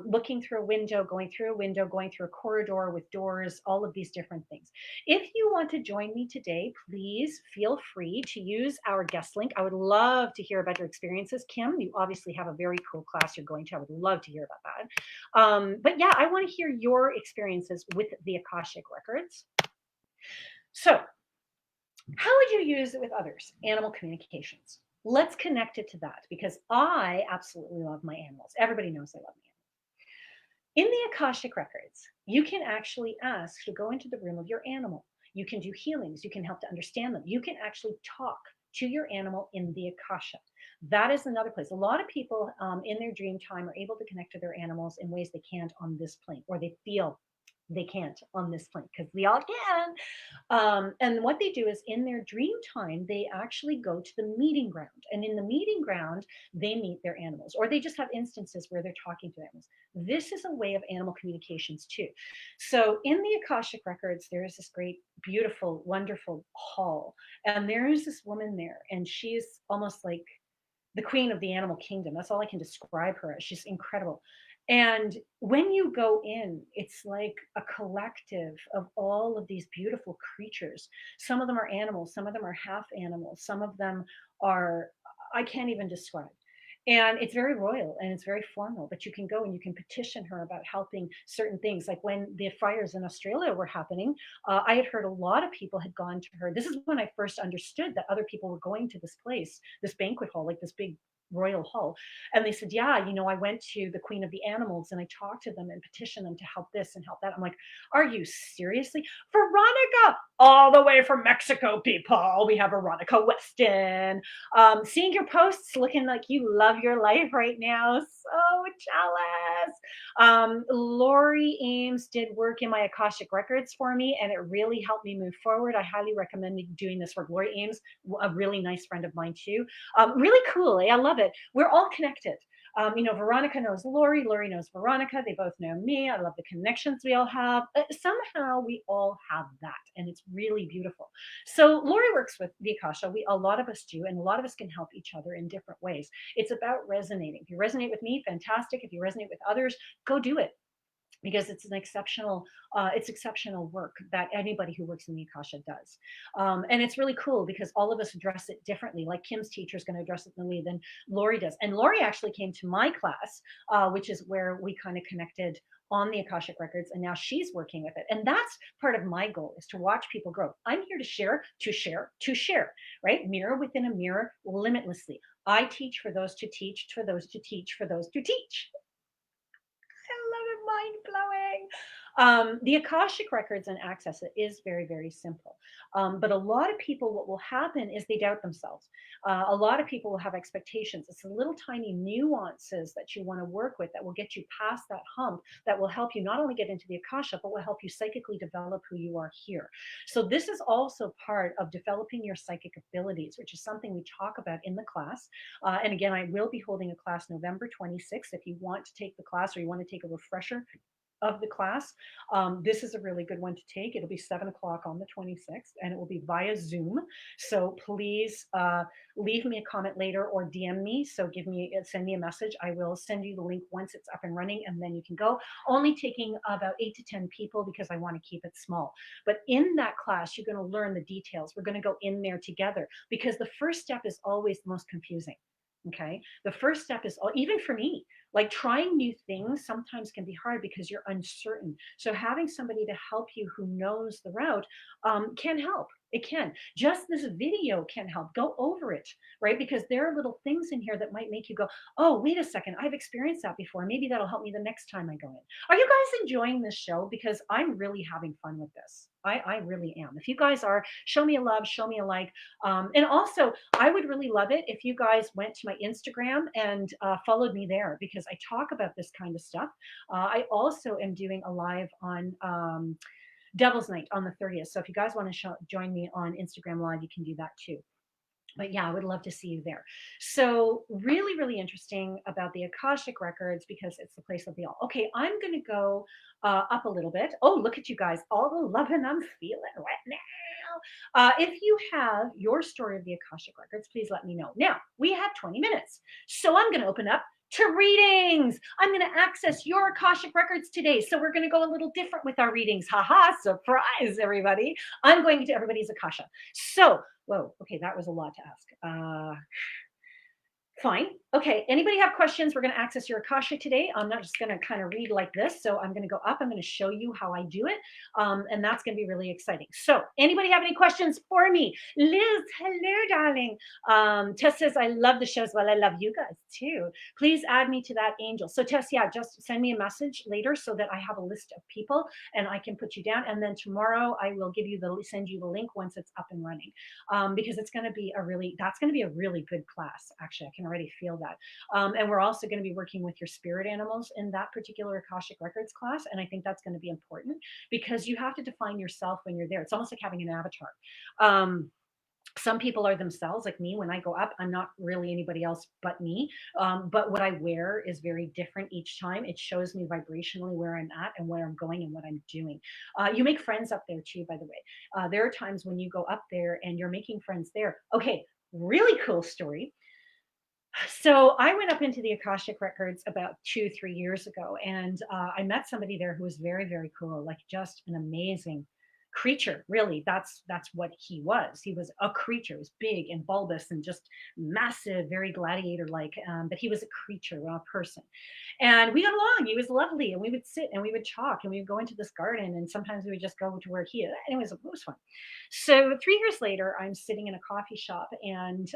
Looking through a window, going through a window, going through a corridor with doors, all of these different things. If you want to join me today, please feel free to use our guest link. I would love to hear about your experiences. Kim, you obviously have a very cool class you're going to. I would love to hear about that. But yeah, I want to hear your experiences with the Akashic records. So, how would you use it with others? Animal communications. Let's connect it to that because I absolutely love my animals. Everybody knows I love my animals. In the Akashic records, you can actually ask to go into the room of your animal. You can do healings. You can help to understand them. You can actually talk to your animal in the Akasha. That is another place. A lot of people in their dream time are able to connect to their animals in ways they can't on this plane, or they feel they can't on this plane because we all can. And what they do is in their dream time, they actually go to the meeting ground. And in the meeting ground, they meet their animals, or they just have instances where they're talking to animals. This is a way of animal communications too. So in the Akashic records, there is this great, beautiful, wonderful hall. And there is this woman there, and she's almost like the queen of the animal kingdom. That's all I can describe her as. She's incredible. And when you go in, it's like a collective of all of these beautiful creatures. Some of them are animals, some of them are half animals, some of them are, I can't even describe. And it's very royal and it's very formal, but you can go and you can petition her about helping certain things. Like when the fires in Australia were happening, I had heard a lot of people had gone to her. This is when I first understood that other people were going to this place, this banquet hall, like this big royal hall. And they said, yeah, I went to the queen of the animals and I talked to them and petitioned them to help this and help that. I'm like, are you seriously? Veronica, all the way from Mexico, people. We have Veronica Weston. Seeing your posts looking like you love your life right now. So jealous. Lori Ames did work in my Akashic records for me, and it really helped me move forward. I highly recommend doing this work. Lori Ames, a really nice friend of mine too. Really cool. I love it. We're all connected. Veronica knows Lori. Lori knows Veronica. They both know me. I love the connections we all have. Somehow we all have that, and it's really beautiful. So Lori works with the Akasha. A lot of us do, and a lot of us can help each other in different ways. It's about resonating. If you resonate with me, fantastic. If you resonate with others, go do it because it's exceptional work that anybody who works in the Akasha does. And it's really cool because all of us address it differently. Like Kim's teacher is going to address it in the way than Lori does. And Lori actually came to my class, which is where we kind of connected on the Akashic records, and now she's working with it. And that's part of my goal, is to watch people grow. I'm here to share, right? Mirror within a mirror, limitlessly. I teach for those to teach, for those to teach, for those to teach. I love it, mind blowing. The Akashic records and access it is very, very simple. But a lot of people, what will happen is they doubt themselves. A lot of people will have expectations. It's the little tiny nuances that you want to work with that will get you past that hump, that will help you not only get into the Akasha, but will help you psychically develop who you are here. So this is also part of developing your psychic abilities, which is something we talk about in the class. And again, I will be holding a class November 26th. If you want to take the class or you want to take a refresher, of the class. This is a really good one to take. It'll be 7 o'clock on the 26th, and it will be via Zoom. So please leave me a comment later or DM me. So send me a message. I will send you the link once it's up and running, and then you can go. Only taking about 8 to 10 people because I want to keep it small. But in that class, you're going to learn the details. We're going to go in there together because the first step is always the most confusing. Okay. The first step is, even for me, like trying new things sometimes can be hard because you're uncertain. So having somebody to help you who knows the route can help. It can. Just this video can help. Go over it, right? Because there are little things in here that might make you go, oh, wait a second. I've experienced that before. Maybe that'll help me the next time I go in. Are you guys enjoying this show? Because I'm really having fun with this. I really am. If you guys are, show me a love, show me a like. And also, I would really love it if you guys went to my Instagram and followed me there because I talk about this kind of stuff. I also am doing a live on Devil's Night on the 30th. So if you guys want to join me on Instagram Live, you can do that too. But yeah, I would love to see you there. So really, really interesting about the Akashic records because it's the place of the all. Okay, I'm going to go up a little bit. Oh, look at you guys, all the loving I'm feeling right now. If you have your story of the Akashic records, please let me know. Now we have 20 minutes, so I'm going to open up to readings. I'm going to access your Akashic records today. So we're going to go a little different with our readings. Haha, surprise, everybody. I'm going to everybody's Akasha. So, whoa, okay, that was a lot to ask. Fine. Okay. Anybody have questions? We're going to access your Akasha today. I'm not just going to kind of read like this. So I'm going to go up. I'm going to show you how I do it. And that's going to be really exciting. So anybody have any questions for me? Liz, hello, darling. Tess says, I love the shows. Well, I love you guys too. Please add me to that angel. So Tess, yeah, just send me a message later so that I have a list of people and I can put you down. And then tomorrow I will send you the link once it's up and running. Because it's going to be that's going to be a really good class. Actually, I can already feel that. And we're also going to be working with your spirit animals in that particular Akashic Records class. And I think that's going to be important because you have to define yourself when you're there. It's almost like having an avatar. Some people are themselves, like me. When I go up, I'm not really anybody else but me. But what I wear is very different each time. It shows me vibrationally where I'm at and where I'm going and what I'm doing. You make friends up there too, by the way. There are times when you go up there and you're making friends there. Okay, really cool story. So I went up into the Akashic Records about 2, 3 years ago, and I met somebody there who was very, very cool, like just an amazing creature. Really, that's what he was. He was a creature. He was big and bulbous and just massive, very gladiator-like. But he was a creature, a person, and we got along. He was lovely, and we would sit and we would talk, and we would go into this garden, and sometimes we would just go to where he is. Anyways, it was fun. So 3 years later, I'm sitting in a coffee shop and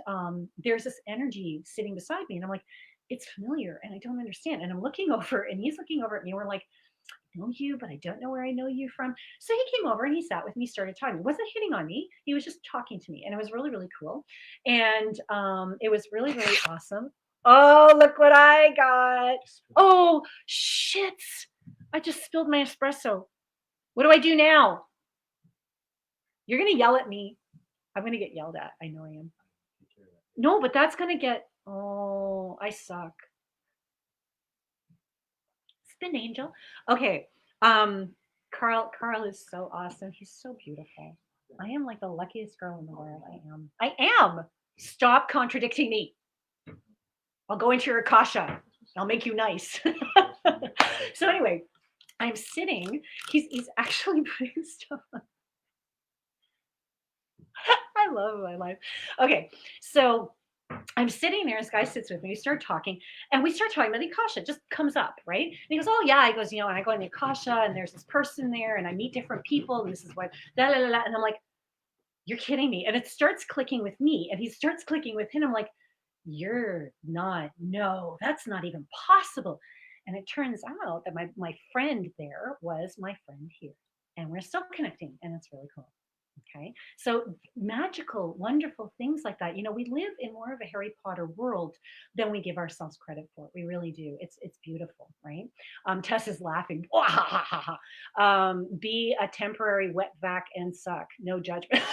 there's this energy sitting beside me. And I'm like, it's familiar and I don't understand. And I'm looking over and he's looking over at me. We're like, I know you, but I don't know where I know you from. So he came over and he sat with me, started talking. He wasn't hitting on me. He was just talking to me. And it was really, really cool. And it was really, really awesome. Oh, look what I got. Oh, shit. I just spilled my espresso. What do I do now? You're going to yell at me. I'm going to get yelled at. I know I am. No, but that's going to get, oh, I suck. Spin angel. Okay. Carl is so awesome. He's so beautiful. I am like the luckiest girl in the world. I am. Stop contradicting me. I'll go into your Akasha. I'll make you nice. So anyway, I'm sitting. He's actually putting stuff on. I love my life. Okay, so I'm sitting there. This guy sits with me. We start talking, and we start talking about the Akasha. It just comes up, right? And he goes, "Oh yeah." He goes, and I go in the Akasha, and there's this person there, and I meet different people, and this is what da la la la. And I'm like, "You're kidding me!" And it starts clicking with me, and he starts clicking with him. I'm like, "You're not. No, that's not even possible." And it turns out that my friend there was my friend here, and we're still connecting, and it's really cool. Okay. So magical, wonderful things like that. We live in more of a Harry Potter world than we give ourselves credit for. We really do. It's beautiful, right? Tess is laughing. Be a temporary wet vac and suck. No judgment.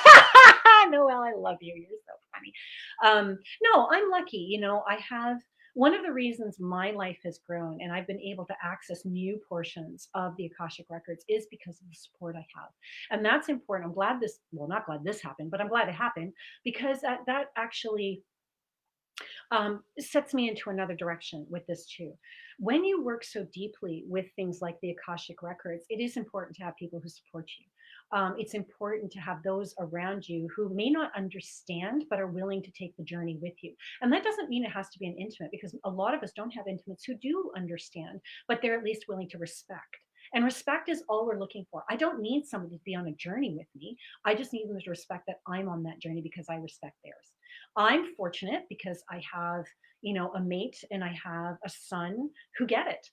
Noelle, I love you. You're so funny. No, I'm lucky. I have one of the reasons my life has grown and I've been able to access new portions of the Akashic records is because of the support I have. And that's important. I'm glad this, well, not glad this happened, but I'm glad it happened because that actually sets me into another direction with this too. When you work so deeply with things like the Akashic records, it is important to have people who support you. It's important to have those around you who may not understand, but are willing to take the journey with you. And that doesn't mean it has to be an intimate, because a lot of us don't have intimates who do understand, but they're at least willing to respect. And respect is all we're looking for. I don't need somebody to be on a journey with me. I just need them to respect that I'm on that journey because I respect theirs. I'm fortunate because I have, a mate and I have a son who get it.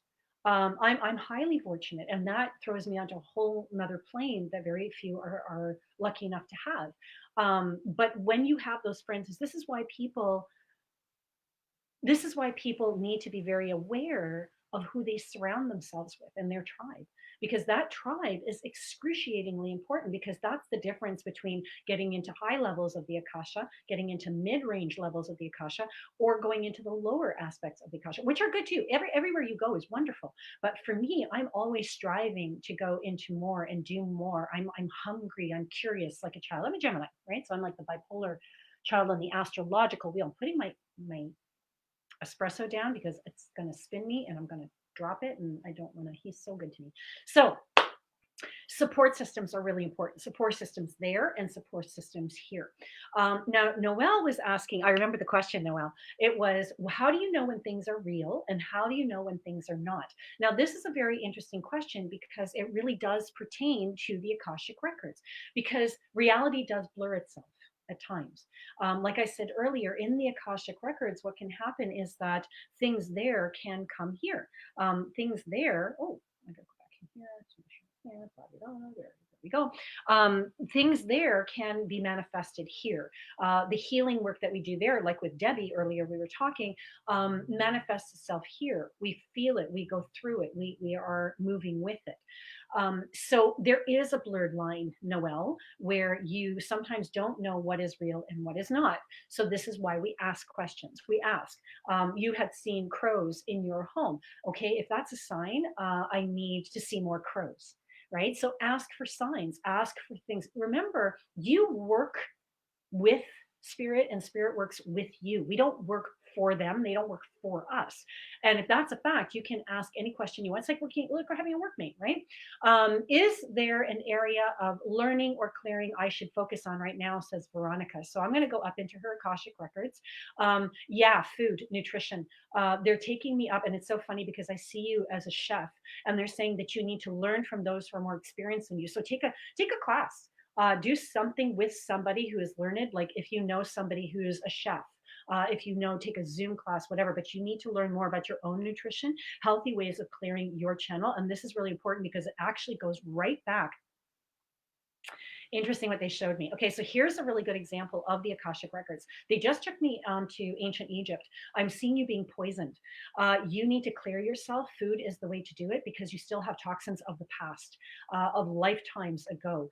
I'm highly fortunate, and that throws me onto a whole another plane that very few are lucky enough to have. But when you have those friends, this is why people need to be very aware of who they surround themselves with and their tribe, because that tribe is excruciatingly important, because that's the difference between getting into high levels of the akasha, getting into mid-range levels of the akasha, or going into the lower aspects of the akasha, which are good too. Everywhere you go is wonderful, but for me, I'm always striving to go into more and do more. I'm hungry, I'm curious, like a child. I'm a Gemini, right? So I'm like the bipolar child on the astrological wheel. I'm putting my espresso down because it's going to spin me and I'm going to drop it, and I don't want to. He's so good to me. So support systems are really important. Support systems there and support systems here. Now, Noelle was asking, I remember the question, Noelle. It was, well, how do you know when things are real and how do you know when things are not? Now, this is a very interesting question because it really does pertain to the Akashic records, because reality does blur itself at times. Like I said earlier, in the Akashic records, what can happen is that things there can come here. Things there, oh, I gotta go back in here. Yeah, there we go. Things there can be manifested here. The healing work that we do there, like with Debbie earlier, we were talking, manifests itself here. We feel it, we go through it, we are moving with it. So there is a blurred line, Noelle, where you sometimes don't know what is real and what is not. So this is why we ask questions. We ask, you had seen crows in your home. Okay, if that's a sign, I need to see more crows, right? So ask for signs, ask for things. Remember, you work with spirit and spirit works with you. We don't work for them, they don't work for us. And if that's a fact, you can ask any question you want. It's like looking, look, we're having a workmate, right? Is there an area of learning or clearing I should focus on right now, says Veronica. So I'm going to go up into her Akashic records. Yeah, food, nutrition. They're taking me up, and it's so funny because I see you as a chef, and they're saying that you need to learn from those who are more experienced than you. So take a class, do something with somebody who is learned. Like if you know somebody who's a chef, if you know, take a Zoom class, whatever, but you need to learn more about your own nutrition, healthy ways of clearing your channel. And this is really important because it actually goes right back. Interesting what they showed me. Okay, so here's a really good example of the Akashic records. They just took me to ancient Egypt. I'm seeing you being poisoned. You need to clear yourself. Food is the way to do it because you still have toxins of the past, of lifetimes ago.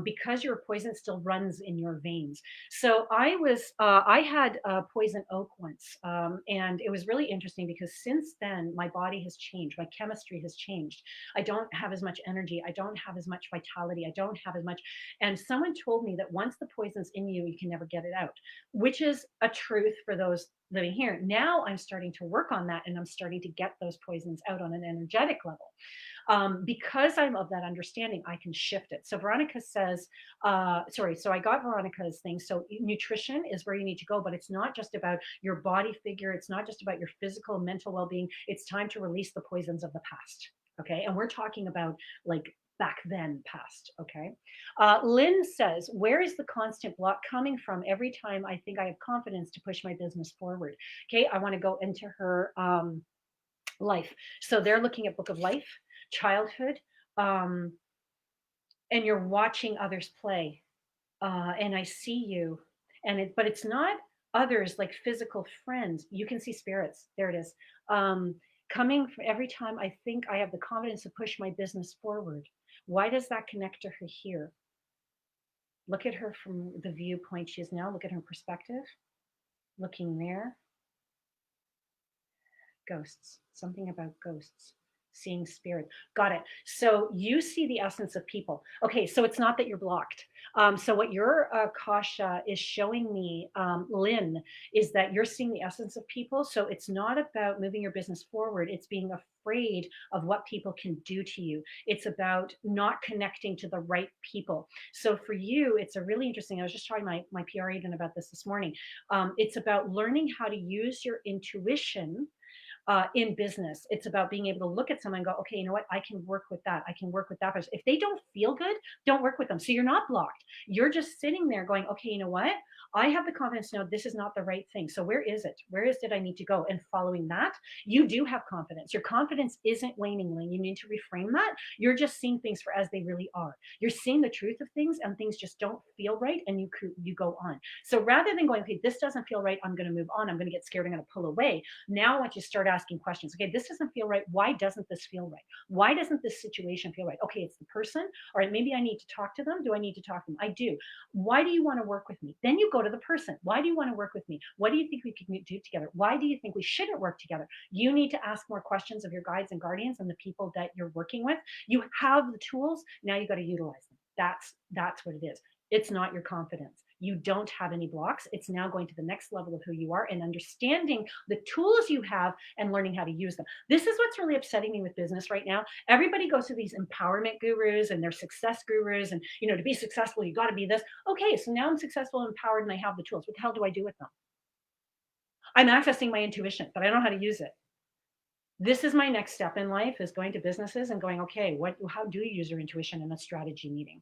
Because your poison still runs in your veins. So I had poison oak once, and it was really interesting because since then my body has changed. My chemistry has changed. I don't have as much energy. I don't have as much vitality. I don't have as much. And someone told me that once the poison's in you, you can never get it out, which is a truth for those living here. Now I'm starting to work on that, and I'm starting to get those poisons out on an energetic level. Because I'm of that understanding, I can shift it. So Veronica says, so I got Veronica's thing. So nutrition is where you need to go, but it's not just about your body figure. It's not just about your physical, mental well-being. It's time to release the poisons of the past. Okay. And we're talking about like back then past. Okay. Lynn says, where is the constant block coming from every time I think I have confidence to push my business forward? Okay. I want to go into her life. So they're looking at Book of Life, childhood, um, and you're watching others play. And I see you, but it's not others like physical friends. You can see spirits. There it is. Coming from every time I think I have the confidence to push my business forward. Why does that connect to her here? Look at her from the viewpoint she is now. Look at her perspective. Looking there. Ghosts. Something about ghosts. Seeing spirit. Got it. So you see the essence of people. Okay, so it's not that you're blocked. So what your Kasha is showing me, Lynn, is that you're seeing the essence of people. So it's not about moving your business forward. It's being afraid of what people can do to you. It's about not connecting to the right people. So for you, it's a really interesting. I was just talking to my PR agent about this morning. It's about learning how to use your intuition in business. It's about being able to look at someone and go, okay, you know what? I can work with that. I can work with that person. If they don't feel good, don't work with them. So you're not blocked. You're just sitting there going, okay, you know what? I have the confidence to know this is not the right thing. So where is it? Where is it I need to go? And following that, you do have confidence. Your confidence isn't waning, Lynn. You need to reframe that. You're just seeing things for as they really are. You're seeing the truth of things, and things just don't feel right, and you go on. So rather than going, okay, this doesn't feel right, I'm going to move on. I'm going to get scared. I'm going to pull away. Now I want you to start asking questions. Okay, this doesn't feel right. Why doesn't this feel right? Why doesn't this situation feel right? Okay, it's the person. All right, maybe I need to talk to them. Do I need to talk to them? I do. Why do you want to work with me? Then you go to the person. Why do you want to work with me? What do you think we can do together? Why do you think we shouldn't work together? You need to ask more questions of your guides and guardians and the people that you're working with. You have the tools. Now you got to utilize them. That's what it is. It's not your confidence. You don't have any blocks. It's now going to the next level of who you are and understanding the tools you have and learning how to use them. This is what's really upsetting me with business right now. Everybody goes to these empowerment gurus and they're success gurus, and to be successful, you got to be this. Okay, so now I'm successful and empowered and I have the tools. What the hell do I do with them? I'm accessing my intuition, but I don't know how to use it. This is my next step in life, is going to businesses and going, okay, how do you use your intuition in a strategy meeting?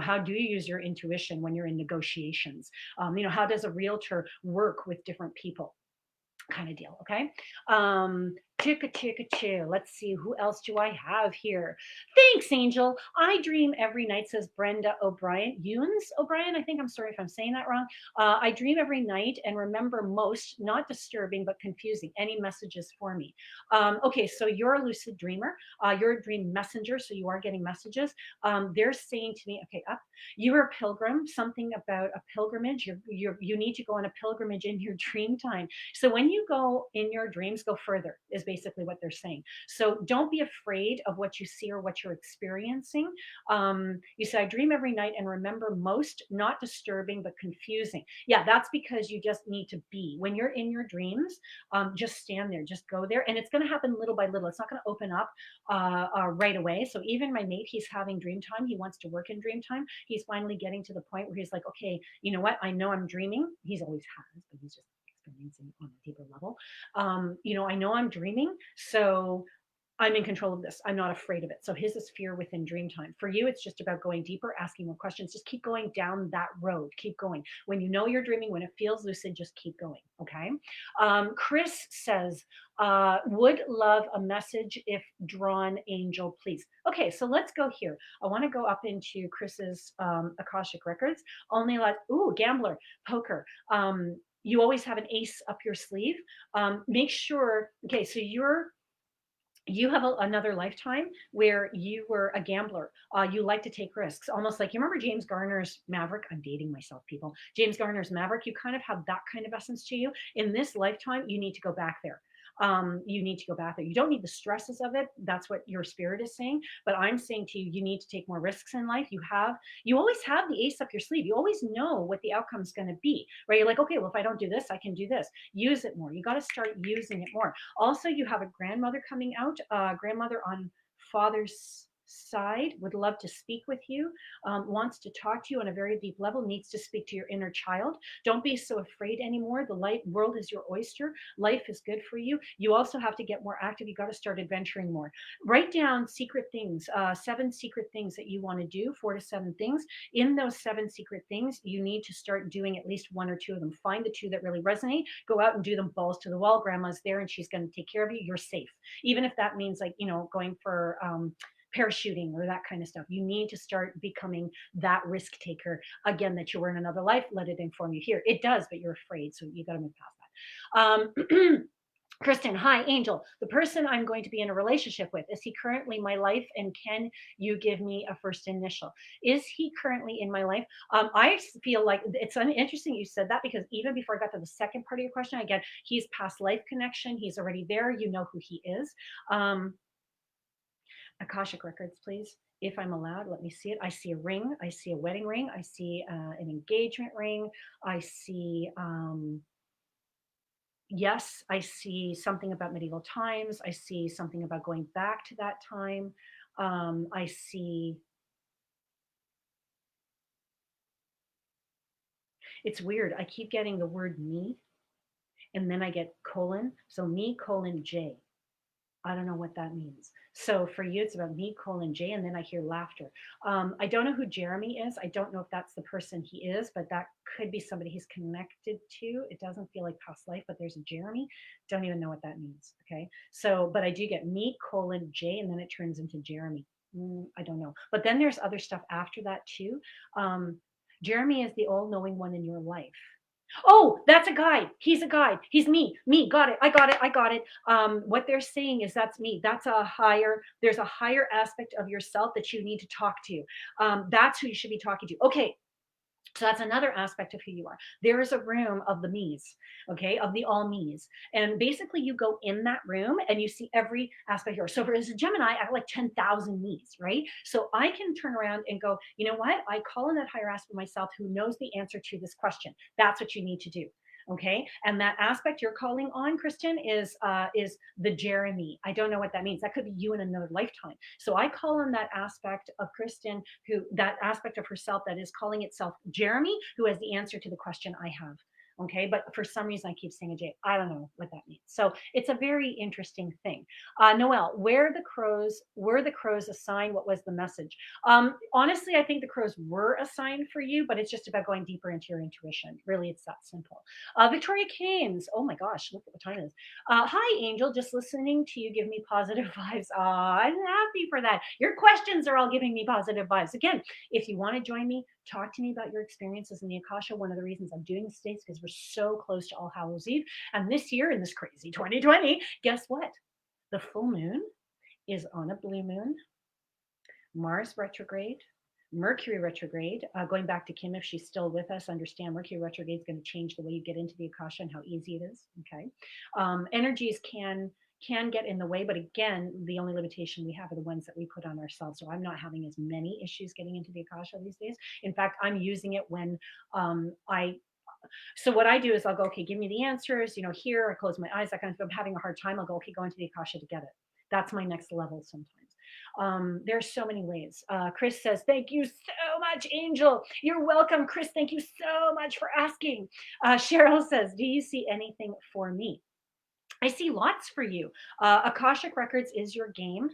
How do you use your intuition when you're in negotiations? How does a realtor work with different people? Kind of deal. Okay. Chicka chicka chill. Let's see, who else do I have here? Thanks, Angel. I dream every night, says Brenda O'Brien. Yunes O'Brien, I think. I'm sorry if I'm saying that wrong. I dream every night and remember most, not disturbing, but confusing. Any messages for me? Okay, so you're a lucid dreamer. You're a dream messenger, so you are getting messages. They're saying to me, okay, up. You're a pilgrim, something about a pilgrimage. You need to go on a pilgrimage in your dream time. So when you go in your dreams, go further, is basically what they're saying. So don't be afraid of what you see or what you're experiencing. You say, I dream every night and remember most, not disturbing, but confusing. Yeah, that's because you just need to be. When you're in your dreams, just stand there, just go there. And it's going to happen little by little. It's not going to open up right away. So even my mate, he's having dream time. He wants to work in dream time. He's finally getting to the point where he's like, okay, you know what? I know I'm dreaming. He's always has, but he's just experiencing on a deeper level. I know I'm dreaming, so I'm in control of this. I'm not afraid of it. So his is fear within dream time. For you, it's just about going deeper, asking more questions. Just keep going down that road. Keep going. When you know you're dreaming, when it feels lucid, just keep going. Okay. Chris says, would love a message if drawn, Angel, please. Okay, so let's go here. I want to go up into Chris's Akashic records. Only like, ooh, gambler, poker. You always have an ace up your sleeve. Make sure, okay, so you have another lifetime where you were a gambler. You like to take risks, almost like, you remember James Garner's Maverick? I'm dating myself, people. James Garner's Maverick, you kind of have that kind of essence to you. In this lifetime, you need to go back there. You need to go back there. You don't need the stresses of it. That's what your spirit is saying. But I'm saying to you, you need to take more risks in life. You always have the ace up your sleeve. You always know what the outcome is going to be, right? You're like, okay, well, if I don't do this, I can do this. Use it more. You got to start using it more. Also, you have a grandmother coming out, grandmother on father's side, would love to speak with you, wants to talk to you on a very deep level, needs to speak to your inner child. Don't be so afraid anymore. The world is your oyster. Life is good for you. You also have to get more active. You got to start adventuring more. Write down secret things, 7 secret things that you want to do, 4 to 7 things. In those 7 secret things, you need to start doing at least 1 or 2 of them. Find the 2 that really resonate. Go out and do them balls to the wall. Grandma's there and she's going to take care of you. You're safe. Even if that means, like, going for parachuting or that kind of stuff. You need to start becoming that risk taker again that you were in another life. Let it inform you here. It does, but you're afraid. So you got to move past that. Kristen, hi, Angel. The person I'm going to be in a relationship with, is he currently in my life? And can you give me a first initial? Is he currently in my life? I feel like it's interesting you said that, because even before I got to the second part of your question, again, he's past life connection. He's already there. You know who he is. Um, Akashic records, please. If I'm allowed, let me see it. I see a ring. I see a wedding ring. I see an engagement ring. I see yes, I see something about medieval times. I see something about going back to that time. I see, it's weird. I keep getting the word me, and then I get colon. So me colon J. I don't know what that means. So for you, it's about me colon J, and then I hear laughter. I don't know who Jeremy is. I don't know if that's the person he is, but that could be somebody he's connected to. It doesn't feel like past life, but there's a Jeremy. Don't even know what that means. Okay. So, but I do get me colon J, and then it turns into Jeremy. I don't know. But then there's other stuff after that too. Um, Jeremy is the all knowing one in your life. Oh, that's a guide. He's a guide. He's me. Me. Got it. I got it. I got it. What they're saying is that's me. That's a higher, there's a higher aspect of yourself that you need to talk to. That's who you should be talking to. Okay. So that's another aspect of who you are. There is a room of the me's, okay, of the all me's. And basically, you go in that room and you see every aspect here. So, for as a Gemini, I have like 10,000 me's, right? So I can turn around and go, you know what? I call in that higher aspect of myself who knows the answer to this question. That's what you need to do. Okay, and that aspect you're calling on, Kristen, is the Jeremy. I don't know what that means. That could be you in another lifetime. So I call on that aspect of Kristen, who that aspect of herself that is calling itself Jeremy, who has the answer to the question I have. Okay, but for some reason I keep saying a J. I don't know what that means. So it's a very interesting thing. Noelle, were the crows assigned? What was the message? Honestly, I think the crows were assigned for you, but it's just about going deeper into your intuition. Really, it's that simple. Victoria Keynes. Oh my gosh, look at what time it is. Hi, Angel. Just listening to you give me positive vibes. I'm happy for that. Your questions are all giving me positive vibes. Again, if you want to join me, talk to me about your experiences in the Akasha. One of the reasons I'm doing this today is because we're so close to All Hallows Eve. And this year, in this crazy 2020, guess what? The full moon is on a blue moon, Mars retrograde, Mercury retrograde. Going back to Kim, if she's still with us, understand Mercury retrograde is going to change the way you get into the Akasha and how easy it is. Okay, energies can get in the way, but again, the only limitation we have are the ones that we put on ourselves. So I'm not having as many issues getting into the Akasha these days. In fact, I'm using it when I so what I do is I'll go, okay, give me the answers, here, I close my eyes, that kind of, if I'm having a hard time, I'll go, okay, go into the Akasha to get it. That's my next level sometimes. There's so many ways. Chris says, thank you so much, Angel. You're welcome, Chris. Thank you so much for asking. Cheryl says, do you see anything for me? I see lots for you. Akashic Records is your game.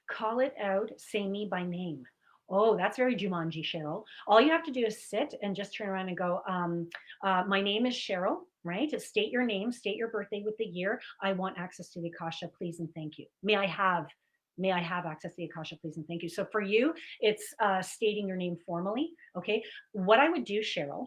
Call it out, say me by name. Oh, that's very Jumanji, Cheryl. All you have to do is sit and just turn around and go, my name is Cheryl, right? State your name, state your birthday with the year. I want access to the Akasha, please and thank you. May I have access to the Akasha, please and thank you. So for you, it's stating your name formally. Okay. What I would do, Cheryl,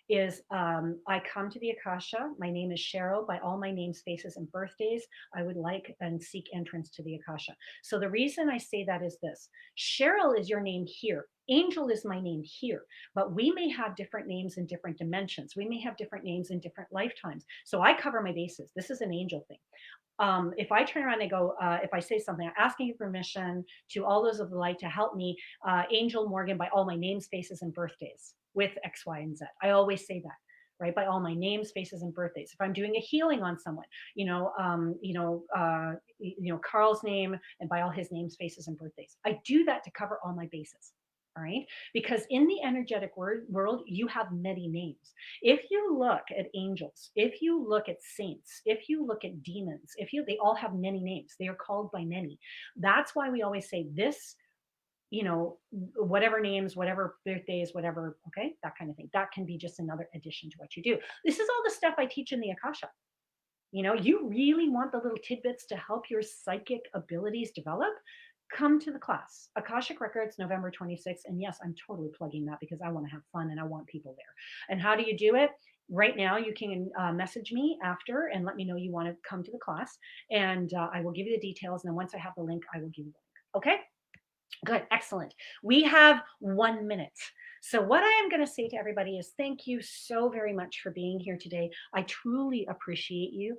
is I come to the Akasha. My name is Cheryl. By all my names, faces, and birthdays, I would like and seek entrance to the Akasha. So the reason I say that is this: Cheryl is your name here. Angel is my name here, but we may have different names in different dimensions. We may have different names in different lifetimes. So I cover my bases. This is an angel thing. If I turn around and go, if I say something, I'm asking you permission to all those of the light to help me, Angel Morgan, by all my names, faces, and birthdays with X, Y, and Z. I always say that. Right, by all my names, faces, and birthdays. If I'm doing a healing on someone, Carl's name, and by all his names, faces, and birthdays, I do that to cover all my bases. All right, because in the energetic world, you have many names. If you look at angels, if you look at saints, if you look at demons, they all have many names. They are called by many. That's why we always say this, whatever names, whatever birthdays, whatever, okay, that kind of thing. That can be just another addition to what you do. This is all the stuff I teach in the Akasha. You really want the little tidbits to help your psychic abilities develop. come to the class. Akashic Records, November 26th. And yes, I'm totally plugging that because I want to have fun and I want people there. And how do you do it? Right now, you can message me after and let me know you want to come to the class. And I will give you the details. And then once I have the link, I will give you the link. Okay? Good, excellent. We have 1 minute. So, what I am going to say to everybody is thank you so very much for being here today. I truly appreciate you.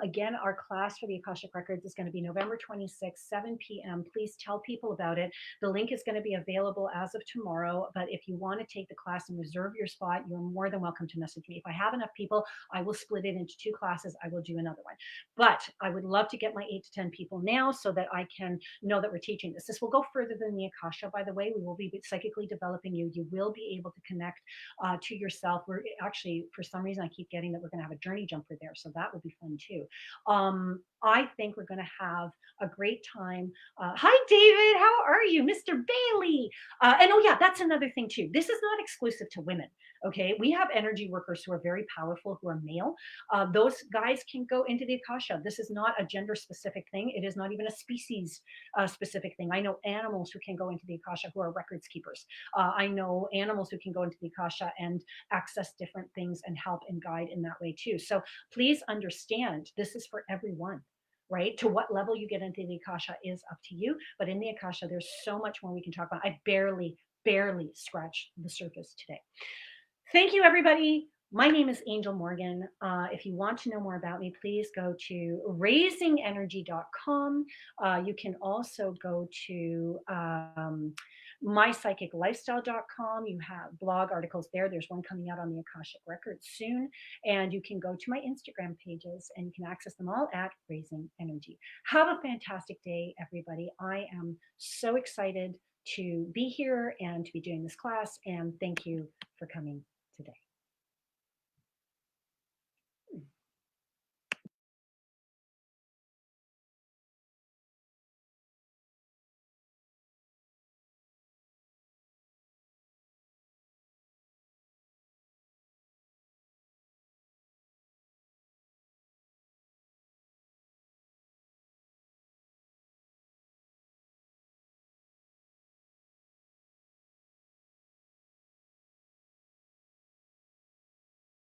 Again, our class for the Akashic Records is going to be November 26th, 7 p.m. Please tell people about it. The link is going to be available as of tomorrow. But if you want to take the class and reserve your spot, you're more than welcome to message me. If I have enough people, I will split it into 2 classes. I will do another one. But I would love to get my 8 to 10 people now so that I can know that we're teaching this. This will go further than the Akasha, by the way. We will be psychically developing you. You will be able to connect to yourself. We're actually, for some reason, I keep getting that we're going to have a journey jumper there. So that will be fun too. I think we're going to have a great time. Hi, David. How are you? Mr. Bailey. And oh, yeah, that's another thing too. This is not exclusive to women. Okay. We have energy workers who are very powerful, who are male. Those guys can go into the Akasha. This is not a gender specific thing. It is not even a species specific thing. I know animals who can go into the Akasha who are records keepers. I know animals who can go into the Akasha and access different things and help and guide in that way too. So please understand this is for everyone. Right? To what level you get into the Akasha is up to you. But in the Akasha, there's so much more we can talk about. I barely scratched the surface today. Thank you, everybody. My name is Angel Morgan. If you want to know more about me, please go to raisingenergy.com. You can also go to mypsychiclifestyle.com. You have blog articles there. There's one coming out on the Akashic Records soon. And you can go to my Instagram pages and you can access them all at Raising Energy. Have a fantastic day, everybody. I am so excited to be here and to be doing this class. And thank you for coming today.